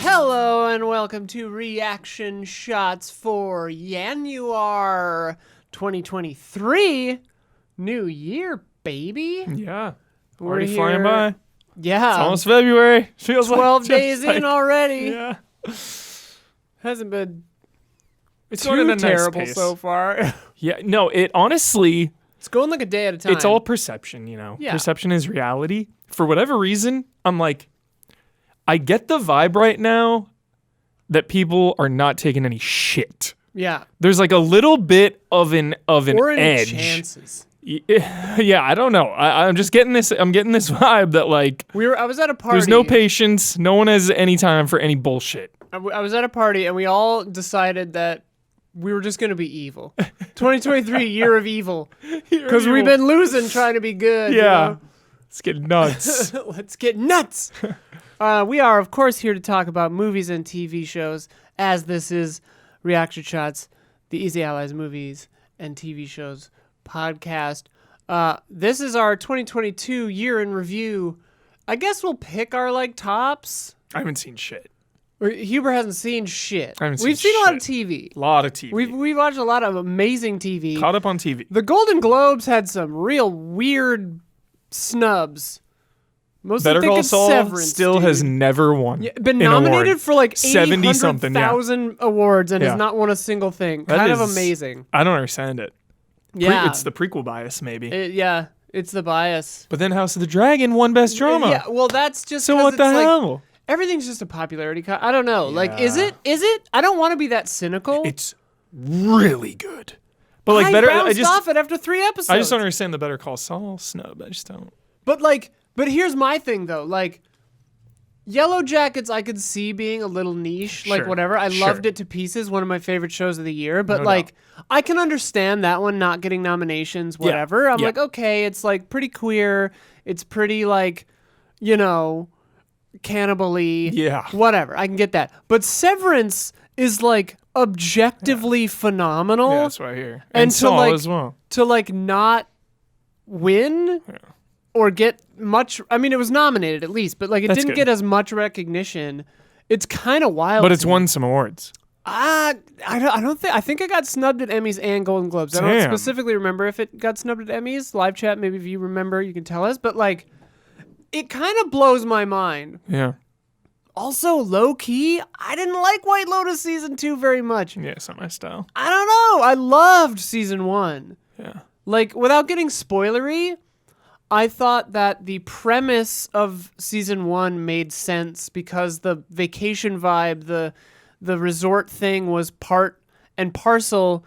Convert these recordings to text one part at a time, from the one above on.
Hello and welcome to Reaction Shots for January 2023. New year, baby. Yeah. We're Already here. flying by. Yeah. It's almost February. Feels 12 like days in already. Yeah. Hasn't been It's going at too a nice terrible pace. so far. Yeah. No, it honestly, It's going like a day at a time. it's all perception, you know. Yeah. Perception is reality. For whatever reason, I'm like, I get the vibe right now that people are not taking any shit. Yeah. There's like a little bit of an Or any edge. chances. Yeah, I don't know. I'm just getting this. I'm getting this vibe that like I was at a party. there's no patience. No one has any time for any bullshit. I was at a party and we all decided that we were just going to be evil. 2023, year of evil. Because we've been losing trying to be good. Yeah. You know? Let's get nuts. Let's get nuts. We are, of course, here to talk about movies and TV shows, as this is Reaction Shots, the Easy Allies movies and TV shows podcast. This is our 2022 year in review. I guess we'll pick our tops. I haven't seen shit. Huber hasn't seen shit. We've seen a lot of TV. A lot of TV. We've watched a lot of amazing TV. Caught up on TV. The Golden Globes had some real weird snubs. Most Better Call it's Saul Severance, still dude. has never won. Yeah, been an nominated award. for like 70-something, yeah. 800,000 awards and Yeah. has not won a single thing. That Kind of is- amazing. I don't understand it. Yeah. It's the prequel bias, maybe. Yeah, it's the bias. But then House of the Dragon won Best Drama. Yeah, well, that's just So 'cause what the it's like, hell? everything's just a popularity. I don't know. Like, is Yeah. it? Is it? I don't want to be that cynical. It's really good. But like I better. bounced off it after 3 episodes. I just don't understand the Better Call Saul snub. I just don't. But here's my thing though. Like, Yellow Jackets, I could see being a little niche. Like, Sure, whatever. I sure. loved it to pieces. One of my favorite shows of the year. But No like, I can understand that one not getting nominations. Whatever. I'm yeah. like, okay, it's like pretty queer. It's pretty like, you know, cannibal-y. Yeah. Whatever. I can get that. But Severance is like objectively phenomenal. Yeah, that's what I hear. And And to, Saul like- as well. To like not win or get much. I mean, it was nominated at least, but like it That's didn't good. get as much recognition. It's kind of wild. But it's to me. won some awards. I don't think. I think it got snubbed at Emmys and Golden Globes. I don't Damn. specifically remember if it got snubbed at Emmys. Live chat, maybe if you remember, you can tell us. But like, it kind of blows my mind. Yeah. Also, low key, I didn't like White Lotus season 2 very much. Yeah, it's not my style. I don't know. I loved season 1. Yeah. Like, without getting spoilery, I thought that the premise of season 1 made sense because the vacation vibe, the resort thing was part and parcel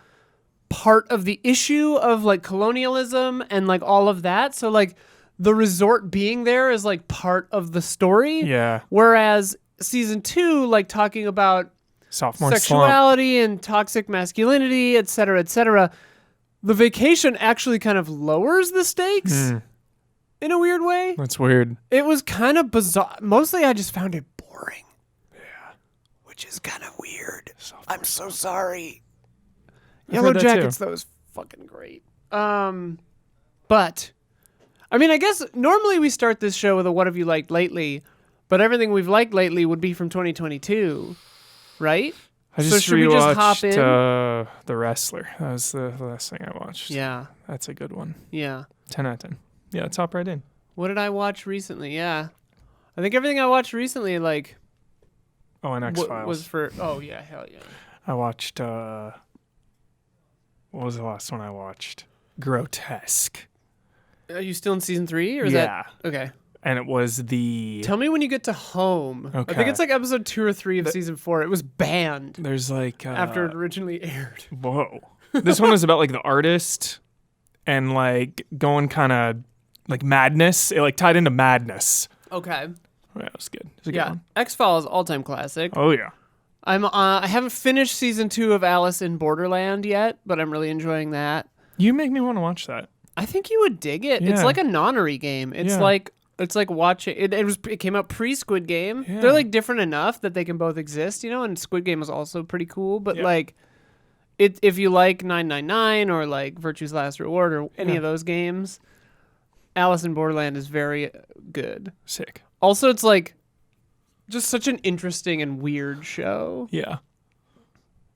part of the issue of like colonialism and like all of that. So like the resort being there is like part of the story. Yeah. Whereas season 2, like talking about Sophomore slump. sexuality and toxic masculinity, et cetera, the vacation actually kind of lowers the stakes in a weird way. That's weird. It was kind of bizarre. Mostly I just found it boring. Yeah. Which is kind of weird. I'm so sorry. Yellow heard that too. Jackets, though, is fucking great. But, I mean, I guess normally we start this show with a what have you liked lately, but everything we've liked lately would be from 2022, right? I So just should we just hop in? The Wrestler. That was the last thing I watched. Yeah, That's a good one. yeah. 10 out of 10. Yeah, it's hop right in. What did I watch recently? Yeah. I think everything I watched recently, like, Oh, and X-Files. was for, oh, yeah, hell yeah. I watched, what was the last one I watched? Grotesque. Are you still in season 3, or is Yeah. that, okay. And it was the... Tell me when you get to home. I think Okay. it's like episode 2 or 3 of season 4. It was banned There's like... after it originally aired. Whoa. This one was about like the artist and like going kind of like madness. It like tied into madness. Okay. Yeah, it was good. It was a good Yeah. one. X-Files, all-time classic. Oh, yeah. I haven't finished season 2 of Alice in Borderland yet, but I'm really enjoying that. You make me want to watch that. I think you would dig it. It's Yeah. like a nonnery game. It's Yeah. like watching it came out pre-Squid Game. Yeah. They're like different enough that they can both exist, you know, and Squid Game was also pretty cool, but Yeah. like if you like 999 or like Virtue's Last Reward or any Yeah. of those games, Alice in Borderland is very good. Sick. Also, it's like Just such an interesting and weird show. Yeah.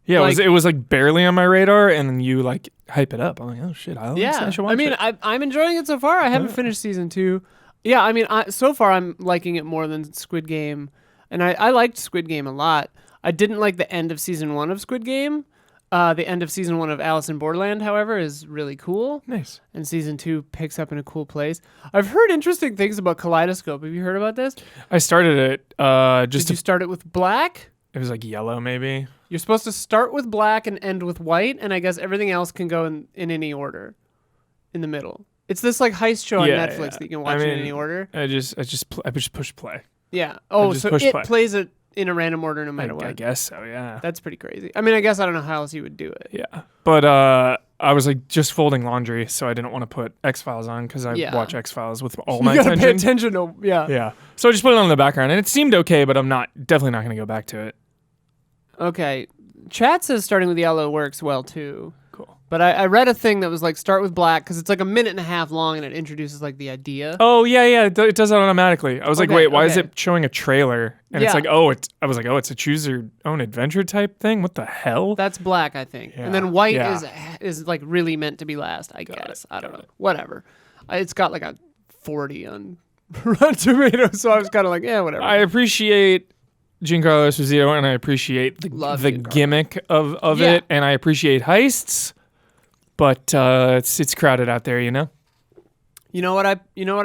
Yeah, Like- it was like barely on my radar, and then you like hype it up. I'm like, oh shit, I should watch mean, it. I'm enjoying it so far. I haven't finished season 2. Yeah, I mean, so far I'm liking it more than Squid Game, and I liked Squid Game a lot. I didn't like the end of season 1 of Squid Game. The end of season 1 of Alice in Borderland, however, is really cool. Nice. And season 2 picks up in a cool place. I've heard interesting things about Kaleidoscope. Have you heard about this? I started it Did you start it with black? it was like yellow maybe. You're supposed to start with black and end with white, and I guess everything else can go in any order in the middle. It's this like heist show on Yeah, Netflix yeah. that you can watch I in mean, any order. I just push play. Yeah. Oh, just so push it play. plays it in a random order no matter what. I guess so, yeah. That's pretty crazy. I mean, I guess I don't know how else you would do it. Yeah. But I was like just folding laundry, so I didn't want to put X-Files on because I Yeah. watch X-Files with all You my gotta pay attention. attention to, yeah. Yeah. So I just put it on in the background, and it seemed okay, but I'm definitely not going to go back to it. Okay. Chat says starting with yellow works well too. Cool. But I read a thing that was like start with black because it's like a minute and a half long and it introduces like the idea. Oh, yeah, it does that automatically. I was like, Okay, wait, why is okay. it showing a trailer? And it's Yeah. like, it's a choose your own adventure type thing? What the hell? That's black, I think. Yeah, And then white yeah. is like really meant to be last, I guess. I don't know. Whatever. It's got like a 40 on Rotten Tomatoes, so I was kind of like, yeah, whatever. I appreciate Giancarlo Esposito, and I appreciate Love the Giancarlo. gimmick of Yeah. it, and I appreciate heists, but it's crowded out there, you know? You know what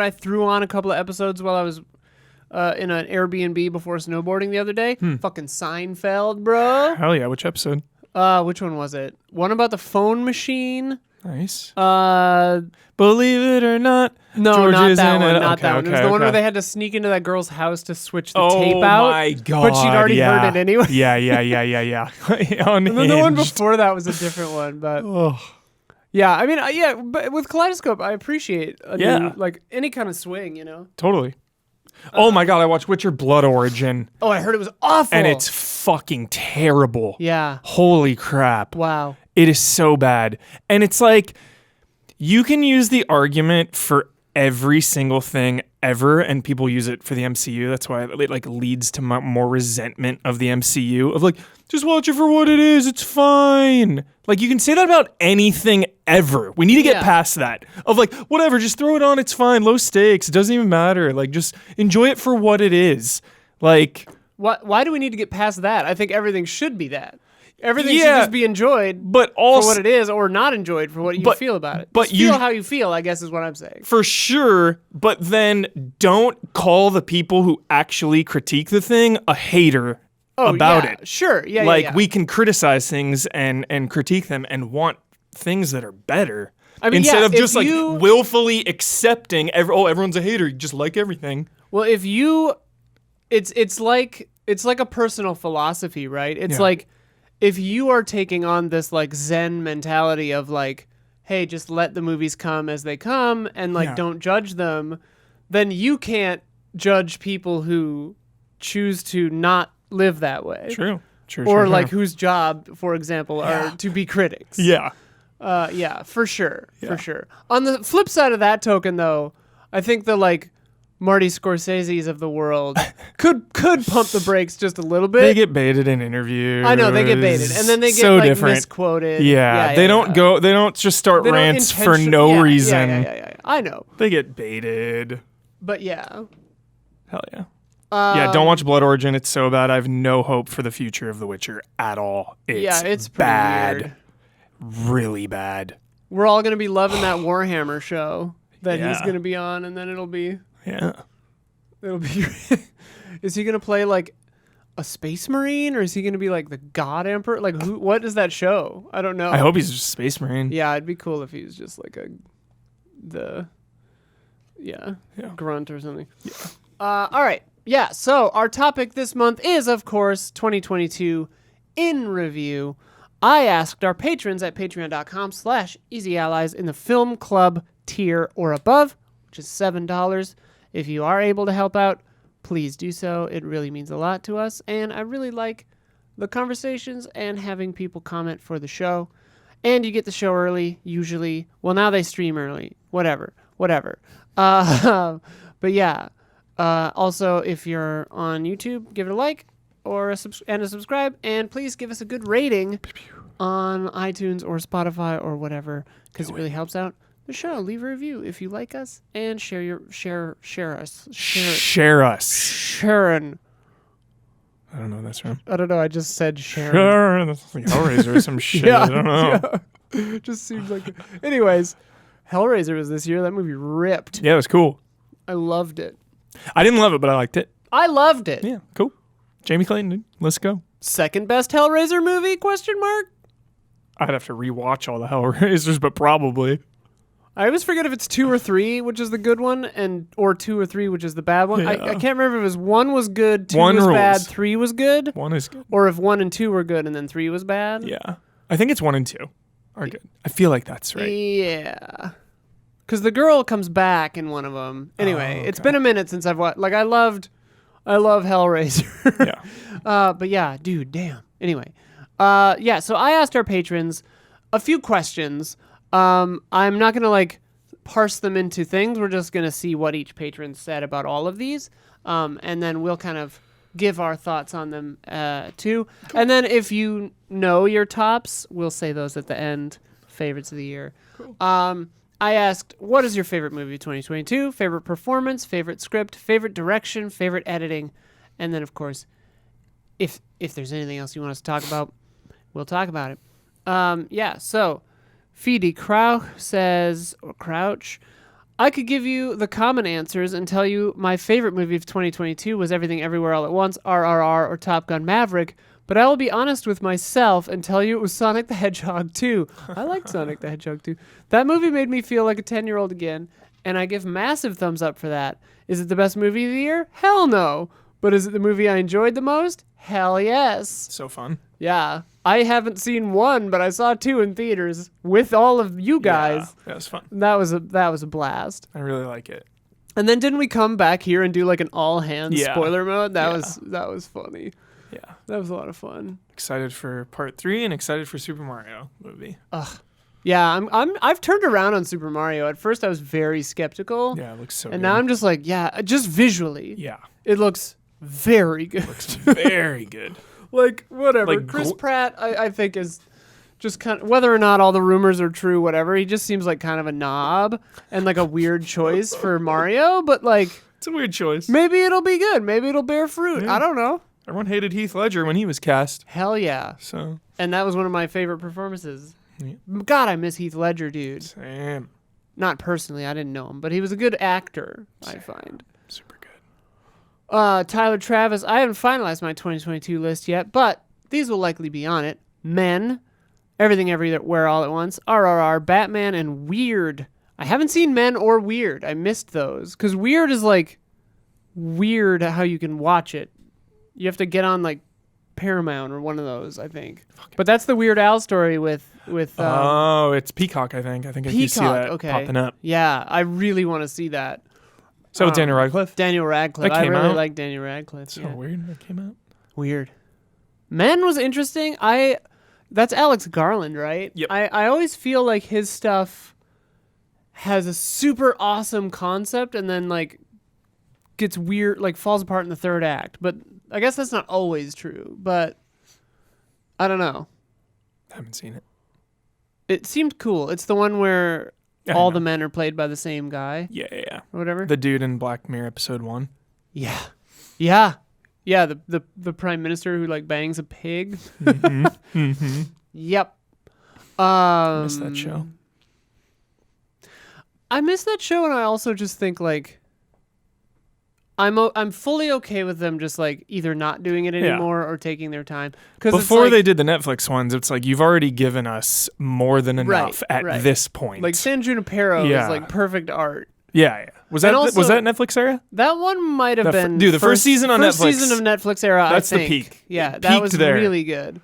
I threw on a couple of episodes while I was in an Airbnb before snowboarding the other day? Fucking Seinfeld, bro. Hell yeah, which episode? Which one was it? One about the phone machine. Nice. No, Believe it or not, not George is that in one. it. Not that one. It was the one where okay. they had to sneak into that girl's house to switch the Oh tape out. my god! But she'd already yeah. heard it anyway. Yeah. And then the one before that was a different one, but Oh. yeah, I mean, yeah, but with Kaleidoscope, I appreciate Yeah. new, like any kind of swing, you know. Totally. Oh my god! I watched Witcher Blood Origin, Oh, I heard it was awful, and it's fucking terrible. yeah, Holy crap! wow, It is so bad. And it's like, you can use the argument for every single thing ever, and people use it for the MCU. That's why it like leads to more resentment of the MCU of like, just watch it for what it is. It's fine. Like, you can say that about anything ever. We need to get Yeah. past that of like, whatever, just throw it on. It's fine. Low stakes. It doesn't even matter. Like, just enjoy it for what it is. Like, why do we need to get past that? I think everything should be that. Everything should Yeah. just be enjoyed but for also what it is, or not enjoyed for what you But- feel about it. but Just you- feel how you feel, I guess, is what I'm saying. for sure, but then don't call the people who actually critique the thing a hater about yeah, it. Sure, yeah, Like, yeah. we can criticize things and critique them and want things that are better. I mean, instead yeah, of just if like you- willfully accepting everyone's a hater, you just like everything. Well, if you, it's like a personal philosophy, right? It's Yeah. like if you are taking on this like Zen mentality of like, hey, just let the movies come as they come and like Yeah. don't judge them, then you can't judge people who choose to not live that way. True. Or like whose job, for example, are to be critics. Yeah. Yeah, for sure, for sure. On the flip side of that token, though, I think the like Marty Scorsese's of the world could pump the brakes just a little bit. They get baited in interviews. I know they get baited, and then they get so like different. misquoted. Yeah, they don't go. They don't just start They don't rants for intention- no yeah, reason. Yeah. I know, They get baited. but yeah. Hell yeah. Yeah, don't watch Blood Origin. It's so bad. I have no hope for the future of The Witcher at all. It's pretty bad. weird. Really bad. We're all gonna be loving that Warhammer show that he's Yeah. gonna be on, and then it'll be. Is he gonna play like a space marine, or is he gonna be like the God Emperor? Like who? What is that show? I don't know. I hope he's just a Space Marine. Yeah, it'd be cool if he was just like grunt or something. Yeah. All right. Yeah. So our topic this month is, of course, 2022 in review. I asked our patrons at patreon.com/easyallies in the film club tier or above, which is $7. If you are able to help out, please do so. It really means a lot to us, and I really like the conversations and having people comment for the show. And you get the show early, usually. Well, now they stream early. Whatever. But yeah, Also, if you're on YouTube, give it a like or a subscribe, and please give us a good rating on iTunes or Spotify or whatever, because it really helps out the show. Leave a review if you like us, and share us. Sharon. I don't know that's from. I don't know. I just said Sharon. Sharon. That's like Hellraiser or some shit. I don't know. Yeah. Just seems like it. Anyways, Hellraiser was this year. That movie ripped. Yeah, it was cool. I loved it. I didn't love it, but I liked it. I loved it. Yeah, cool. Jamie Clayton, dude. Let's go. Second best Hellraiser movie? ? I'd have to rewatch all the Hellraisers, but probably. I always forget if it's 2 or 3, which is the good one, or 2 or 3, which is the bad one. Yeah. I can't remember if it was 1 was good, 2 1 was rules. bad, 3 was good. 1 is good. Or if 1 and 2 were good and then 3 was bad. Yeah. I think it's 1 and 2 are good. I feel like that's right. Yeah. Because the girl comes back in one of them. Anyway, It's been a minute since I've watched. Like, I love Hellraiser. Yeah. But yeah, dude, damn. Anyway. Yeah, so I asked our patrons a few questions. I'm not going to, parse them into things. We're just going to see what each patron said about all of these. And then we'll kind of give our thoughts on them, too. Cool. And then if you know your tops, we'll say those at the end. Favorites of the year. Cool. I asked, what is your favorite movie of 2022? Favorite performance, favorite script, favorite direction, favorite editing. And then, of course, if there's anything else you want us to talk about, we'll talk about it. Yeah, so Fede Crouch says, or Crouch, I could give you the common answers and tell you my favorite movie of 2022 was Everything Everywhere All at Once, RRR, or Top Gun Maverick, but I will be honest with myself and tell you it was Sonic the Hedgehog 2. I liked Sonic the Hedgehog 2. That movie made me feel like a 10-year-old again, and I give massive thumbs up for that. Is it the best movie of the year? Hell no. But is it the movie I enjoyed the most? Hell yes. So fun. Yeah. I haven't seen 1, but I saw 2 in theaters with all of you guys. Yeah, that was fun. That was a blast. I really like it. And then didn't we come back here and do an all hands Yeah. spoiler mode? That Yeah. was funny. Yeah. That was a lot of fun. Excited for part 3 and excited for Super Mario movie. Yeah, I've turned around on Super Mario. At first I was very skeptical. Yeah, it looks so And good. now I'm just just visually. Yeah. It looks very good. Looks very good. Whatever. Chris Pratt, I think, is just kind of, whether or not all the rumors are true, whatever, he just seems like kind of a knob and a weird choice for Mario, but it's a weird choice. maybe it'll be good. Maybe it'll bear fruit. Yeah. I don't know. Everyone hated Heath Ledger when he was cast. Hell yeah. So. And that was one of my favorite performances. Yeah. God, I miss Heath Ledger, dude. Same. Not personally, I didn't know him, but he was a good actor, I find. Super good. Tyler Travis, I haven't finalized my 2022 list yet, but these will likely be on it. Men, Everything Everywhere All at Once, RRR, Batman, and Weird. I haven't seen Men or Weird. I missed those. Because Weird is weird how you can watch it. You have to get on Paramount or one of those, I think. But that's the Weird Al story with it's Peacock, I think. I think you see that popping up. Yeah, I really want to see that. So Daniel Radcliffe? Daniel Radcliffe. That I came really out? like Daniel Radcliffe. So weird that came out. Weird. Men was interesting. That's Alex Garland, right? Yep. I always feel like his stuff has a super awesome concept and then gets weird, falls apart in the third act. But I guess that's not always true. But I don't know. I haven't seen it. It seemed cool. It's the one where all the men are played by the same guy. Yeah. Or whatever. The dude in Black Mirror episode 1. Yeah. The prime minister who bangs a pig. Yep. I missed that show. I miss that show, and I also just think I'm fully okay with them just either not doing it anymore or taking their time. Before they did the Netflix ones, it's you've already given us more than enough at this point. San Junipero is perfect art. Yeah. Was that Netflix era? That one might have been the first season on Netflix. First season of Netflix era. That's I think. the peak. Yeah, that was there. really good.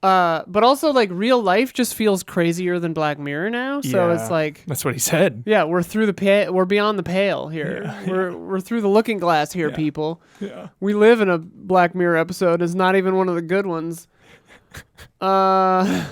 But also real life just feels crazier than Black Mirror now. So it's that's what he said. Yeah, we're through we're beyond the pale here. Yeah, we're through the looking glass here, people. Yeah. We live in a Black Mirror episode. It's not even one of the good ones. I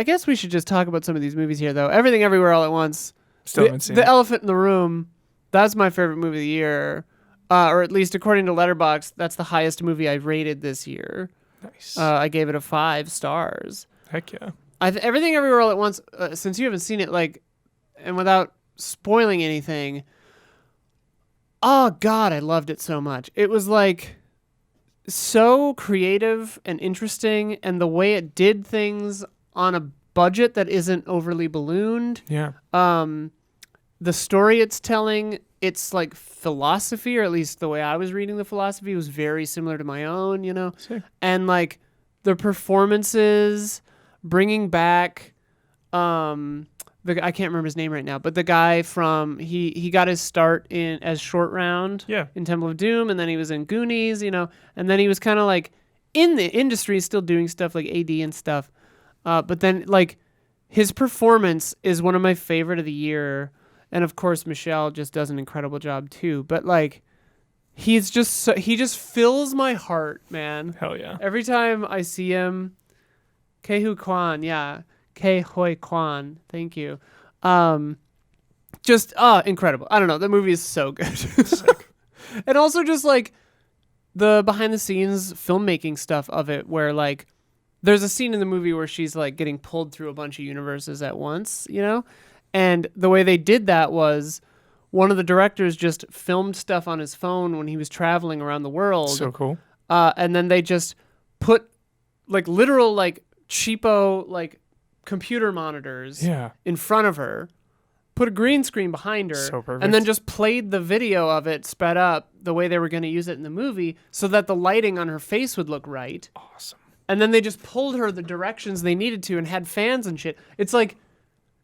guess we should just talk about some of these movies here, though. Everything Everywhere All at Once. Still haven't seen The it. Elephant in the Room, that's my favorite movie of the year. Or at least according to Letterboxd, that's the highest movie I've rated this year. Nice. I gave it a 5 stars. Heck yeah. Everything Everywhere All at Once, since you haven't seen it, like, and without spoiling anything, oh God, I loved it so much. It was like so creative and interesting, and the way it did things on a budget that isn't overly ballooned. Yeah. The story it's telling, it's like philosophy, or at least the way I was reading the philosophy was very similar to my own, you know? Sick. And like the performances, bringing back, I can't remember his name right now, but the guy from, he got his start as Short Round in Temple of Doom, and then he was in Goonies, you know, and then he was kind of like in the industry still doing stuff like AD and stuff. But then like his performance is one of my favorite of the year. And of course, Michelle just does an incredible job too. But like, he just fills my heart, man. Hell yeah. Every time I see him, Ke Kwan, yeah, Ke Hoi Kwan, thank you. Just incredible. I don't know, the movie is so good. Sick. And also just like the behind the scenes filmmaking stuff of it, where like there's a scene in the movie where she's like getting pulled through a bunch of universes at once, you know? And the way they did that was one of the directors just filmed stuff on his phone when he was traveling around the world. So cool. And then they just put like literal like cheapo like computer monitors in front of her, put a green screen behind her, So perfect. and then just played the video of it sped up the way they were going to use it in the movie so that the lighting on her face would look right. Awesome. And then they just pulled her the directions they needed to and had fans and shit. It's like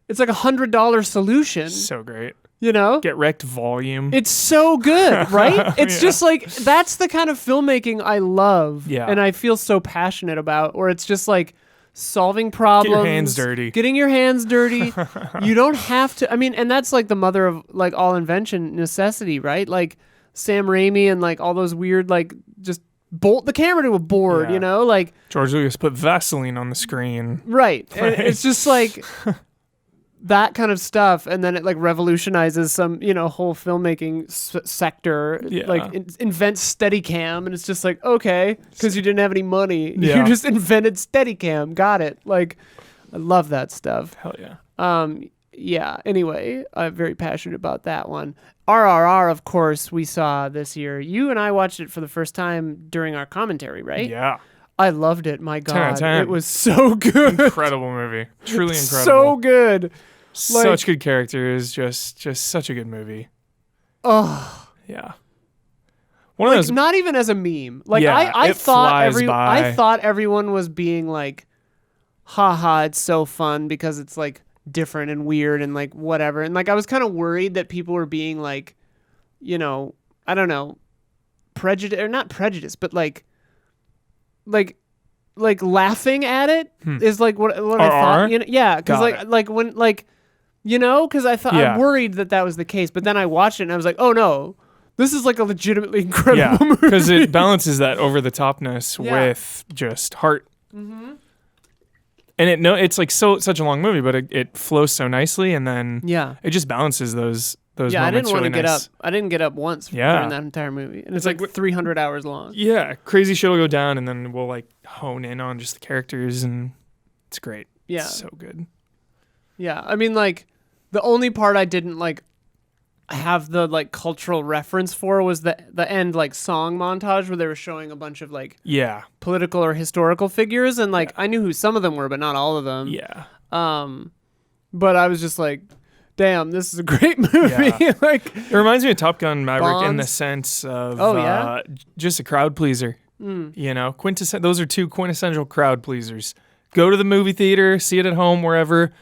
$100 solution. So great. You know? Get wrecked volume. It's so good, right? It's just like, that's the kind of filmmaking I love. Yeah. And I feel so passionate about, where it's just like solving problems. Get your hands dirty. Getting your hands dirty. You don't have to, I mean, and that's like the mother of like all invention, necessity, right? Like Sam Raimi and like all those weird, like just bolt the camera to a board, you know? Like George Lucas put Vaseline on the screen. Right. And it's just like that kind of stuff, and then it like revolutionizes some, you know, whole filmmaking sector. Like invents Steadicam, and it's just like, okay, because you didn't have any money, you just invented Steadicam. Got it. Like, I love that stuff. Hell yeah. Yeah. Anyway, I'm very passionate about that one. RRR, of course, we saw this year. You and I watched it for the first time during our commentary, right? Yeah. I loved it. My 10 out of God, 10. it was so good. Incredible movie. Truly incredible. So good. Such good characters. Just such a good movie. Oh. Yeah. One of those. Not even as a meme. Like Yeah, I it thought flies by. I thought everyone was being like, haha, it's so fun because it's like different and weird and like whatever. And like I was kind of worried that people were being like, you know, I don't know, prejudice or not prejudice, but like laughing at it is like what I thought. You know, yeah, because like when like, you know, because I thought I'm worried that was the case, but then I watched it and I was like, oh no, this is like a legitimately incredible movie. Because it balances that over the topness with just heart. Mm-hmm. And it's like such a long movie, but it flows so nicely, and then it just balances those moments. I didn't want really to get up. nice. I didn't get up once during that entire movie, and it's like 300 hours long. Yeah, crazy shit will go down, and then we'll like hone in on just the characters, and it's great. Yeah, it's so good. Yeah, I mean, like the only part I didn't like have the like cultural reference for was the end like song montage where they were showing a bunch of like political or historical figures, and like I knew who some of them were, but not all of them. Yeah. But I was just like, damn, this is a great movie. Like, it reminds me of Top Gun Maverick in the Bonds. sense of just a crowd pleaser. You know, those are two quintessential crowd pleasers. Go to the movie theater, see it at home, wherever.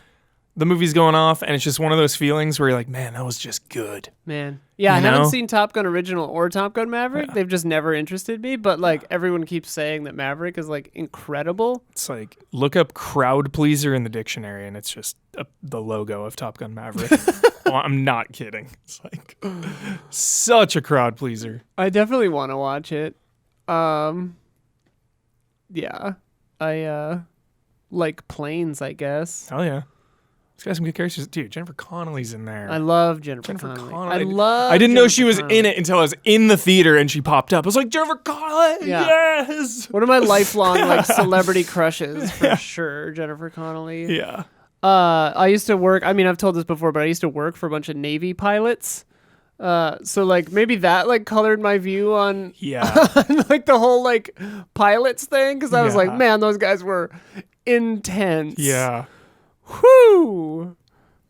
The movie's going off, and it's just one of those feelings where you're like, man, that was just good. Man. Yeah, I haven't seen Top Gun Original or Top Gun Maverick. Yeah. They've just never interested me, but like everyone keeps saying that Maverick is like incredible. It's like, look up crowd pleaser in the dictionary, and it's just the logo of Top Gun Maverick. Well, I'm not kidding. It's like such a crowd pleaser. I definitely want to watch it. Yeah. I like planes, I guess. Hell yeah. It's got some good characters. Dude, Jennifer Connelly's in there. I love Jennifer Connelly. I didn't know she was in it until I was in the theater and she popped up. I was like, Jennifer Connelly, yes. One of my lifelong like celebrity crushes for sure, Jennifer Connelly. Yeah. I used to work. I mean, I've told this before, but I used to work for a bunch of Navy pilots. So like maybe that like colored my view on on, like the whole like pilots thing, because I was like, man, those guys were intense. Yeah. Whew.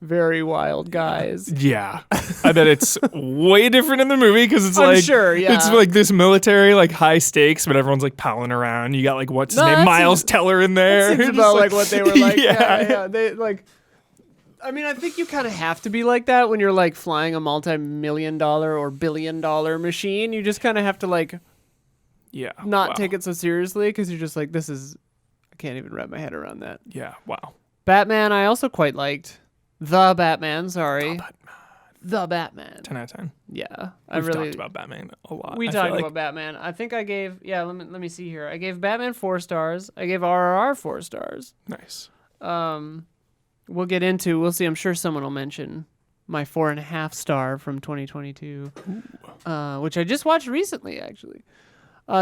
Very wild guys. Yeah. I bet it's way different in the movie because it's I'm like sure, yeah. It's like this military like high stakes, but everyone's like palling around. You got like what's his name? Miles Teller in there. That seems about like what they were like. Yeah. They like I mean, I think you kind of have to be like that when you're like flying a multi-million-dollar or billion-dollar machine. You just kind of have to like not take it so seriously, because you're just like, this is, I can't even wrap my head around that. Yeah. Wow. Batman, I also quite liked. The Batman, sorry. The Batman. 10 out of 10. Yeah. We've talked about Batman a lot. We talked about Batman. I think I gave, let me see here. I gave Batman 4 stars. I gave RRR 4 stars. Nice. We'll see. I'm sure someone will mention my 4.5 star from 2022, which I just watched recently, actually.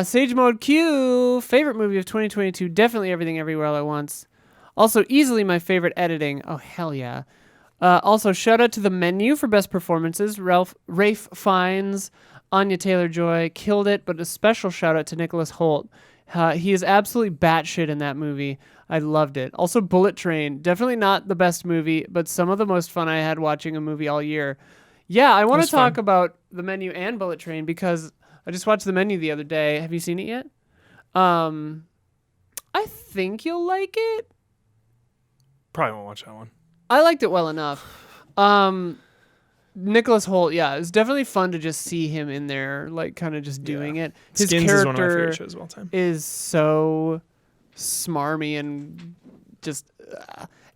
Sage Mode Q, favorite movie of 2022. Definitely Everything Everywhere All at Once. Also, easily my favorite editing. Oh, hell yeah. Also, shout out to The Menu for best performances. Rafe Fiennes, Anya Taylor-Joy killed it, but a special shout out to Nicholas Hoult. He is absolutely batshit in that movie. I loved it. Also, Bullet Train. Definitely not the best movie, but some of the most fun I had watching a movie all year. Yeah, I want to talk about The Menu and Bullet Train because I just watched The Menu the other day. Have you seen it yet? I think you'll like it. Probably won't watch that one. I liked it well enough. Nicholas Hoult, it's definitely fun to just see him in there, like kind of just doing it. His Skins character is one of my favorite shows of all time. Is so smarmy and just,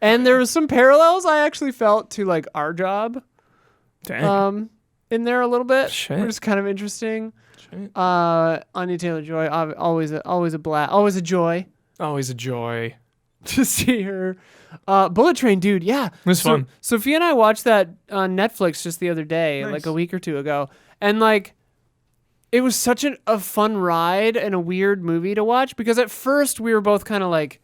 and there was some parallels I actually felt to like Our Job. Dang. In there a little bit, Shit. which is kind of interesting. Shit. Anya Taylor-Joy, always a blast, always a joy. Always a joy to see her. Bullet Train, dude, yeah. It was fun. Sophia and I watched that on Netflix just the other day, like a week or two ago. And like, it was such a fun ride and a weird movie to watch, because at first we were both kind of like,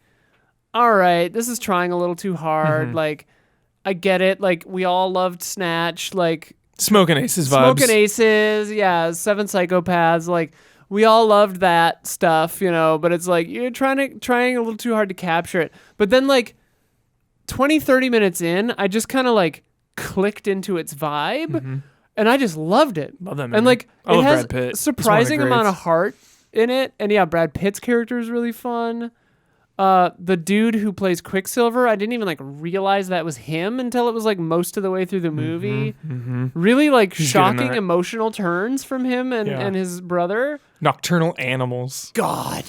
all right, this is trying a little too hard. Mm-hmm. Like, I get it. Like, we all loved Snatch. Like, Smoking Aces vibes. Smoking Aces, yeah. 7 Psychopaths. Like, we all loved that stuff, you know, but it's like, you're trying a little too hard to capture it. But then like, 20-30 minutes in, I just kind of like clicked into its vibe, and I just loved it. Love that movie. And like, it has Brad Pitt. surprising amount of heart in it. And yeah, Brad Pitt's character is really fun. The dude who plays Quicksilver, I didn't even like realize that was him until it was like most of the way through the movie. Really like shocking emotional turns from him and his brother. Nocturnal Animals. God.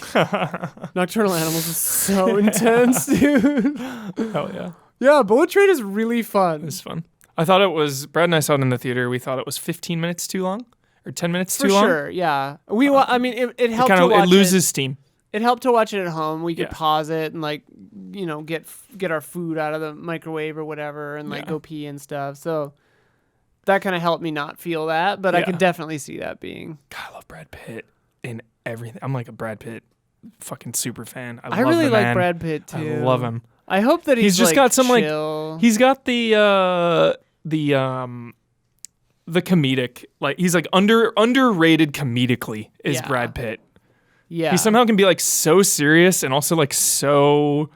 Nocturnal Animals is so intense, dude. Hell yeah. Yeah, Bullet Train is really fun. It's fun. I thought it was, Brad and I saw it in the theater. We thought it was 15 minutes too long or 10 minutes too long. For sure, yeah. I mean, it helped to watch it. Loses steam. It helped to watch it at home. We could pause it and like, you know, get our food out of the microwave or whatever and like go pee and stuff. So that kind of helped me not feel that, but I could definitely see that being. God, I love Brad Pitt in everything. I'm like a Brad Pitt fucking super fan. I really like Brad Pitt too. I love him. I hope that he's just like, got some chill. like he's got the comedic, like he's like underrated comedically is Brad Pitt. Yeah. He somehow can be like so serious and also like so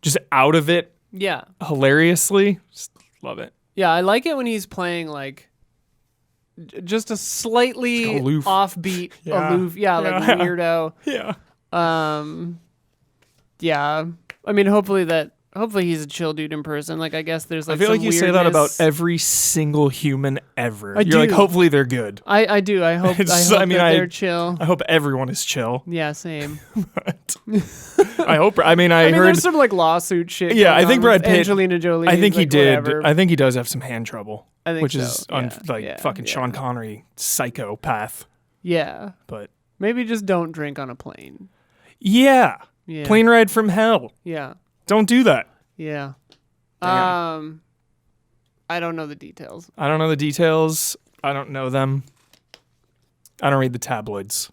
just out of it. Yeah. Hilariously. Just love it. Yeah, I like it when he's playing like just a slightly aloof. Offbeat, aloof, like weirdo. Yeah. Yeah. I mean, hopefully he's a chill dude in person. Like, I guess there's like, I feel like you weirdness. say that about every single human ever. You're like, hopefully they're good. I do. I hope they're chill. I hope everyone is chill. Yeah, same. But I hope. I mean, heard there's some like lawsuit shit. Yeah, I think Brad Pitt. Angelina Jolie. I think he like, did. Whatever. I think he does have some hand trouble. I think which so. is fucking Sean Connery psychopath. Yeah, but maybe just don't drink on a plane. Yeah. Plane ride from hell. Yeah. Don't do that. Yeah. Damn. I don't know the details. I don't know the details. I don't know them. I don't read the tabloids.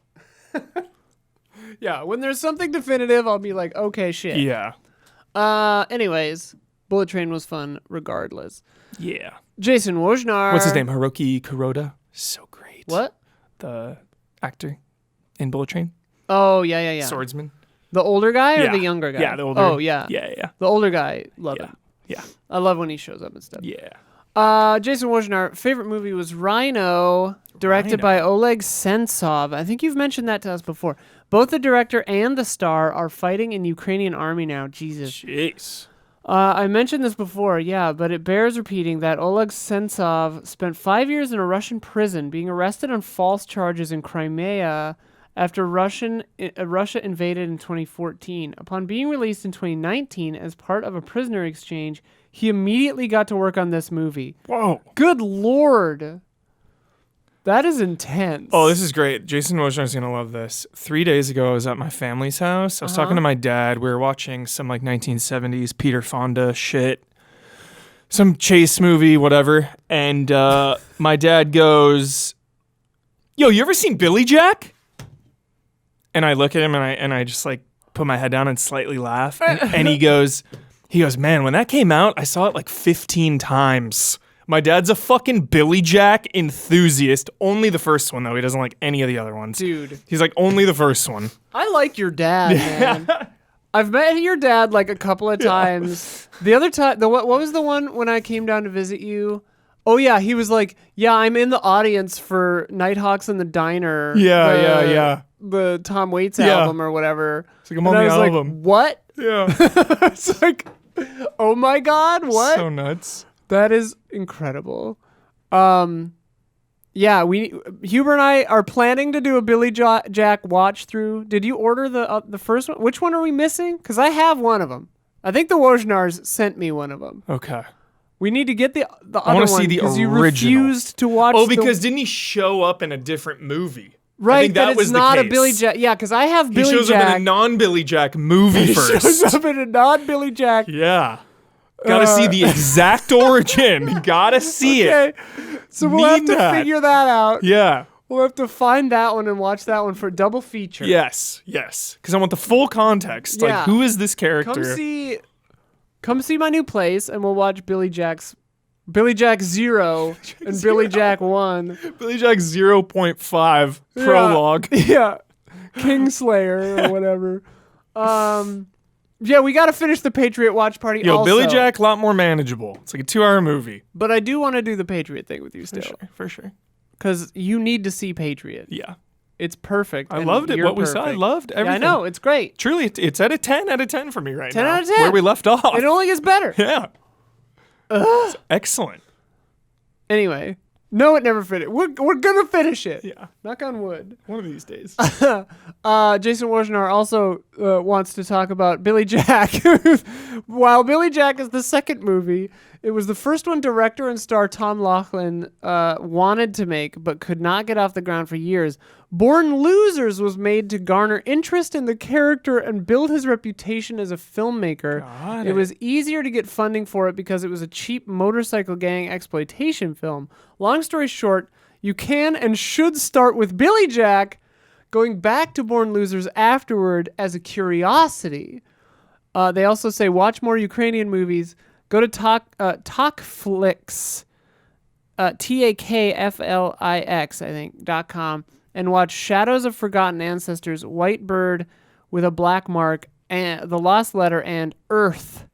Yeah, when there's something definitive, I'll be like, okay, shit. Yeah. Anyways, Bullet Train was fun regardless. Yeah. Jason Wojnar. What's his name? Hiroki Kuroda. So great. What? The actor in Bullet Train. Oh, yeah. Swordsman. The older guy or Yeah. the younger guy? Yeah, the older. Oh, yeah. Yeah. The older guy, love Yeah. him. Yeah. I love when he shows up and stuff. Yeah. Jason Wojnar, favorite movie was Rhino, directed by Oleg Sentsov. I think you've mentioned that to us before. Both the director and the star are fighting in Ukrainian army now. Jesus. Jeez. I mentioned this before, yeah, but it bears repeating that Oleg Sentsov spent 5 years in a Russian prison, being arrested on false charges in Crimea after Russia invaded in 2014. Upon being released in 2019 as part of a prisoner exchange, he immediately got to work on this movie. Whoa. Good Lord. That is intense. Oh, this is great. Jason Wojnar's going to love this. 3 days ago, I was at my family's house. I was talking to my dad. We were watching some like 1970s Peter Fonda shit. Some chase movie, whatever. And my dad goes, yo, you ever seen Billy Jack? And I look at him and I just like put my head down and slightly laugh. And he goes, man, when that came out, I saw it like 15 times. My dad's a fucking Billy Jack enthusiast. Only the first one, though. He doesn't like any of the other ones. Dude. He's like, only the first one. I like your dad, man. I've met your dad like a couple of times. The other time, what was the one when I came down to visit you? Oh, yeah. He was like, yeah, I'm in the audience for Nighthawks in the Diner. Yeah. The Tom Waits album or whatever. It's like, I'm on the album. Like, what? Yeah. It's like, oh my God, what? So nuts. That is incredible. Yeah, Huber and I are planning to do a Billy Jack watch through. Did you order the first one? Which one are we missing? Because I have one of them. I think the Wojnars sent me one of them. Okay. We need to get the other one. I want to see the original. You refused to watch. Oh, because didn't he show up in a different movie? Right, I think that was it's not the a case. Billy Jack. Yeah, because I have Billy Jack. He shows up in a non-Billy Jack movie He first. shows up in a non-Billy Jack. Yeah. Gotta see the exact origin. Gotta see it. So we'll have to that. figure that out. Yeah. We'll have to find that one and watch that one for a double feature. Yes. Because I want the full context. Yeah. Like, who is this character? Come see my new place, and we'll watch Billy Jack 0 and Billy Jack 1. Billy Jack 0.5 prologue. Yeah. Kingslayer or whatever. Yeah, we got to finish the Patriot Watch Party also. Billy Jack, a lot more manageable. It's like a 2-hour movie. But I do want to do the Patriot thing with you still. For sure. Because you need to see Patriot. Yeah. It's perfect. I loved it. What we saw, I loved everything. Yeah, I know. It's great. Truly, it's at a 10 out of 10 for me right 10 now. 10 out of 10. Where we left off. It only gets better. Yeah. It's excellent. Anyway. No, it never finished. We're going to finish it. Yeah. Knock on wood. One of these days. Jason Wojnar also wants to talk about Billy Jack. While Billy Jack is the second movie, it was the first one director and star Tom Laughlin wanted to make but could not get off the ground for years. Born Losers was made to garner interest in the character and build his reputation as a filmmaker. It was easier to get funding for it because it was a cheap motorcycle gang exploitation film. Long story short, you can and should start with Billy Jack, going back to Born Losers afterward as a curiosity. They also say watch more Ukrainian movies. Go to Talkflix, TAKFLIX, I think, .com, and watch Shadows of Forgotten Ancestors, White Bird with a Black Mark, and The Lost Letter, and Earth.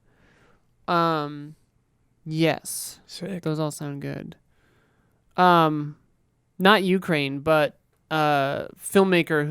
Yes. Sick. Those all sound good. Not Ukraine, but filmmaker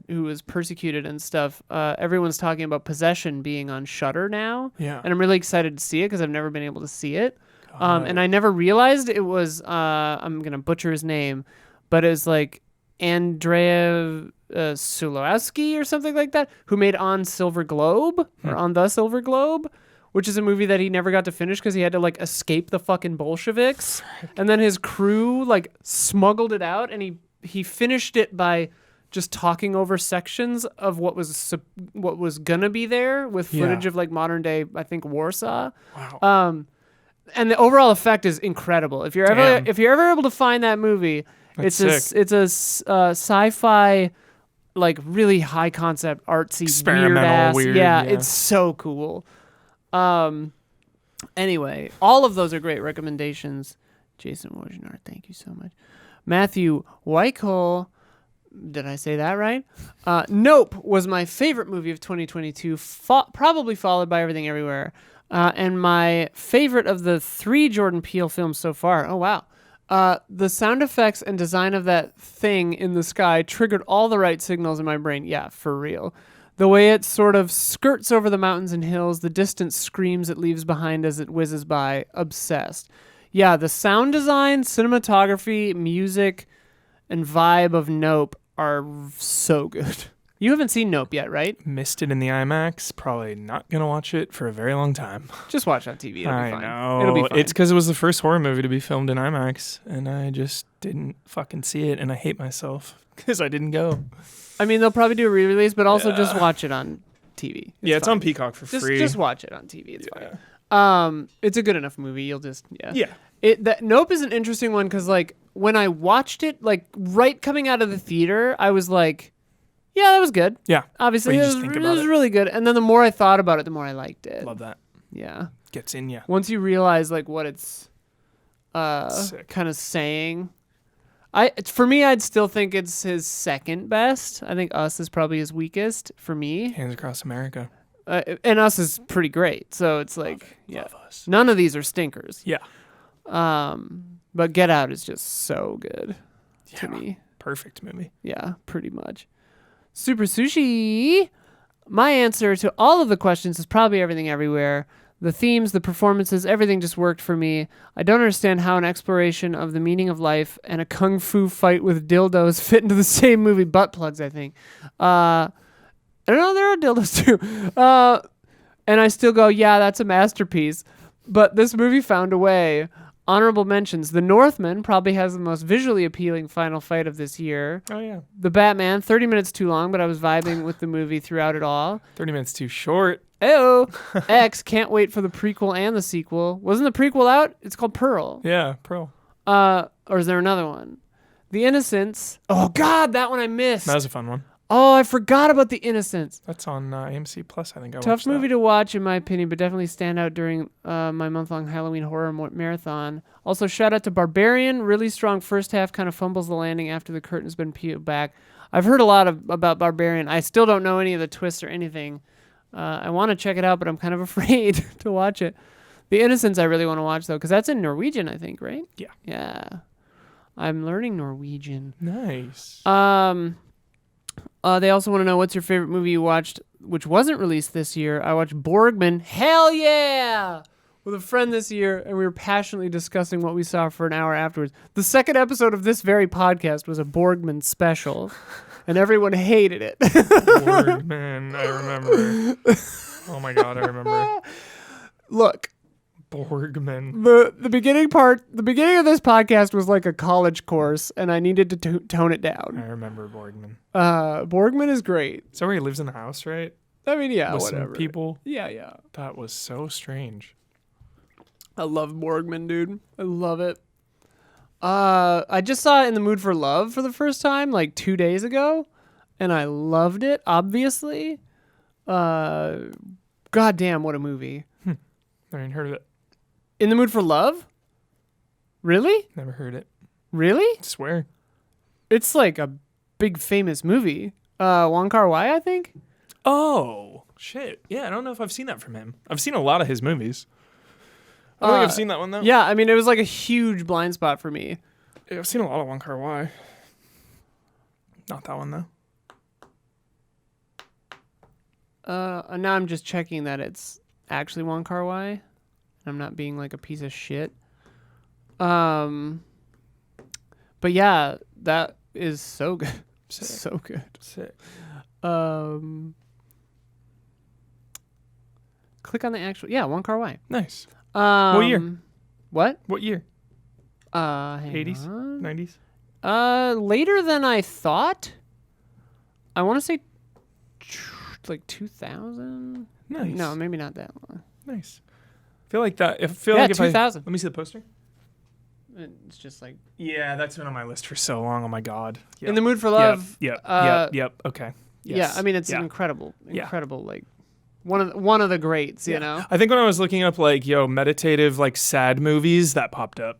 who was persecuted and stuff. Everyone's talking about Possession being on Shudder now. Yeah. And I'm really excited to see it because I've never been able to see it. And I never realized it was I'm gonna butcher his name, but it's like Andrea Sulowski or something like that, who made On Silver Globe or On the Silver Globe, which is a movie that he never got to finish because he had to like escape the fucking Bolsheviks, and then his crew like smuggled it out, and he finished it by just talking over sections of what was gonna be there with footage of like modern day, I think, Warsaw. Wow. And the overall effect is incredible. If you're ever able to find that movie, That's it's a sci-fi, like really high concept, artsy, Experimental, weird, yeah, yeah. it's so cool. Anyway, all of those are great recommendations. Jason Wojnar, thank you so much. Matthew Weichel, did I say that right? Nope was my favorite movie of 2022, probably followed by Everything Everywhere. And my favorite of the 3 Jordan Peele films so far. Oh, wow. The sound effects and design of that thing in the sky triggered all the right signals in my brain. Yeah, for real. The way it sort of skirts over the mountains and hills, the distant screams it leaves behind as it whizzes by. Obsessed. Yeah, the sound design, cinematography, music, and vibe of Nope are so good. You haven't seen Nope yet, right? Missed it in the IMAX. Probably not going to watch it for a very long time. Just watch it on TV. It'll be fine. Know. It'll be fine. It's because it was the first horror movie to be filmed in IMAX, and I just didn't fucking see it, and I hate myself because I didn't go. I mean, they'll probably do a re-release, but also just watch it on TV. It's fine. on Peacock for free. Just watch it on TV. It's fine. It's a good enough movie. You'll just Yeah. Nope is an interesting one because like when I watched it, like right coming out of the theater, I was like, yeah, that was good. Yeah. Obviously, Well, it you just think about was it. really good. And then the more I thought about it, the more I liked it. Love that. Yeah. Gets in ya. Once you realize like what it's Sick. kind of saying, for me, I'd still think it's his second best. I think Us is probably his weakest for me. Hands Across America. And Us is pretty great. So it's like, Love Us. none of these are stinkers. Yeah. But Get Out is just so good to me. Perfect movie. Yeah, pretty much. Super Sushi. My answer to all of the questions is probably Everything Everywhere. The themes, the performances, everything just worked for me. I don't understand how an exploration of the meaning of life and a kung fu fight with dildos fit into the same movie. Butt plugs, I think. I don't know, there are dildos too. And I still go, yeah, that's a masterpiece. But this movie found a way. Honorable mentions. The Northman probably has the most visually appealing final fight of this year. Oh, yeah. The Batman, 30 minutes too long, but I was vibing with the movie throughout it all. 30 minutes too short. Ew. X, can't wait for the prequel and the sequel. Wasn't the prequel out? It's called Pearl. Yeah, Pearl. Or is there another one? The Innocents. Oh, God, that one I missed. That was a fun one. Oh, I forgot about The Innocents. That's on AMC Plus, I think. Tough movie to watch, in my opinion, but definitely stand out during my month-long Halloween horror marathon. Also, shout out to Barbarian. Really strong first half, kind of fumbles the landing after the curtain's been peeled back. I've heard a lot about Barbarian. I still don't know any of the twists or anything. I want to check it out, but I'm kind of afraid to watch it. The Innocents I really want to watch, though, because that's in Norwegian, I think, right? Yeah. Yeah. I'm learning Norwegian. Nice. They also want to know what's your favorite movie you watched, which wasn't released this year. I watched Borgman. Hell yeah! With a friend this year, and we were passionately discussing what we saw for an hour afterwards. The second episode of this very podcast was a Borgman special, and everyone hated it. Borgman, I remember. Oh my God, I remember. Look. Borgman. The beginning of this podcast was like a college course, and I needed to tone it down. I remember Borgman. Borgman is great. So where he lives in a house, right? I mean, yeah, With whatever. some people. Yeah. That was so strange. I love Borgman, dude. I love it. I just saw In the Mood for Love for the first time like 2 days ago, and I loved it, obviously. God damn, what a movie. I ain't heard of it. In the Mood for Love? Really? Never heard it. Really? I swear. It's like a big famous movie. Wong Kar-wai, I think? Oh, shit. Yeah, I don't know if I've seen that from him. I've seen a lot of his movies. I don't think I've seen that one, though. Yeah, I mean, it was like a huge blind spot for me. Yeah, I've seen a lot of Wong Kar-wai. Not that one, though. And now I'm just checking that it's actually Wong Kar-wai. I'm not being like a piece of shit. But yeah, that is so good. Sick. So good. Sick. Click on the actual. Yeah, Wong Kar-wai. Nice. What year? What? What year? Hang 80s? on. 90s? Later than I thought. I want to say like 2000. Nice. No, maybe not that long. Nice. I feel like that. If 2000. Let me see the poster. It's just like Yeah, that's been on my list for so long. Oh my god. Yep. In the Mood for Love. Yep. Okay. Yes. Yeah, I mean it's incredible, like one of the greats, you know. I think when I was looking up like meditative like sad movies, that popped up.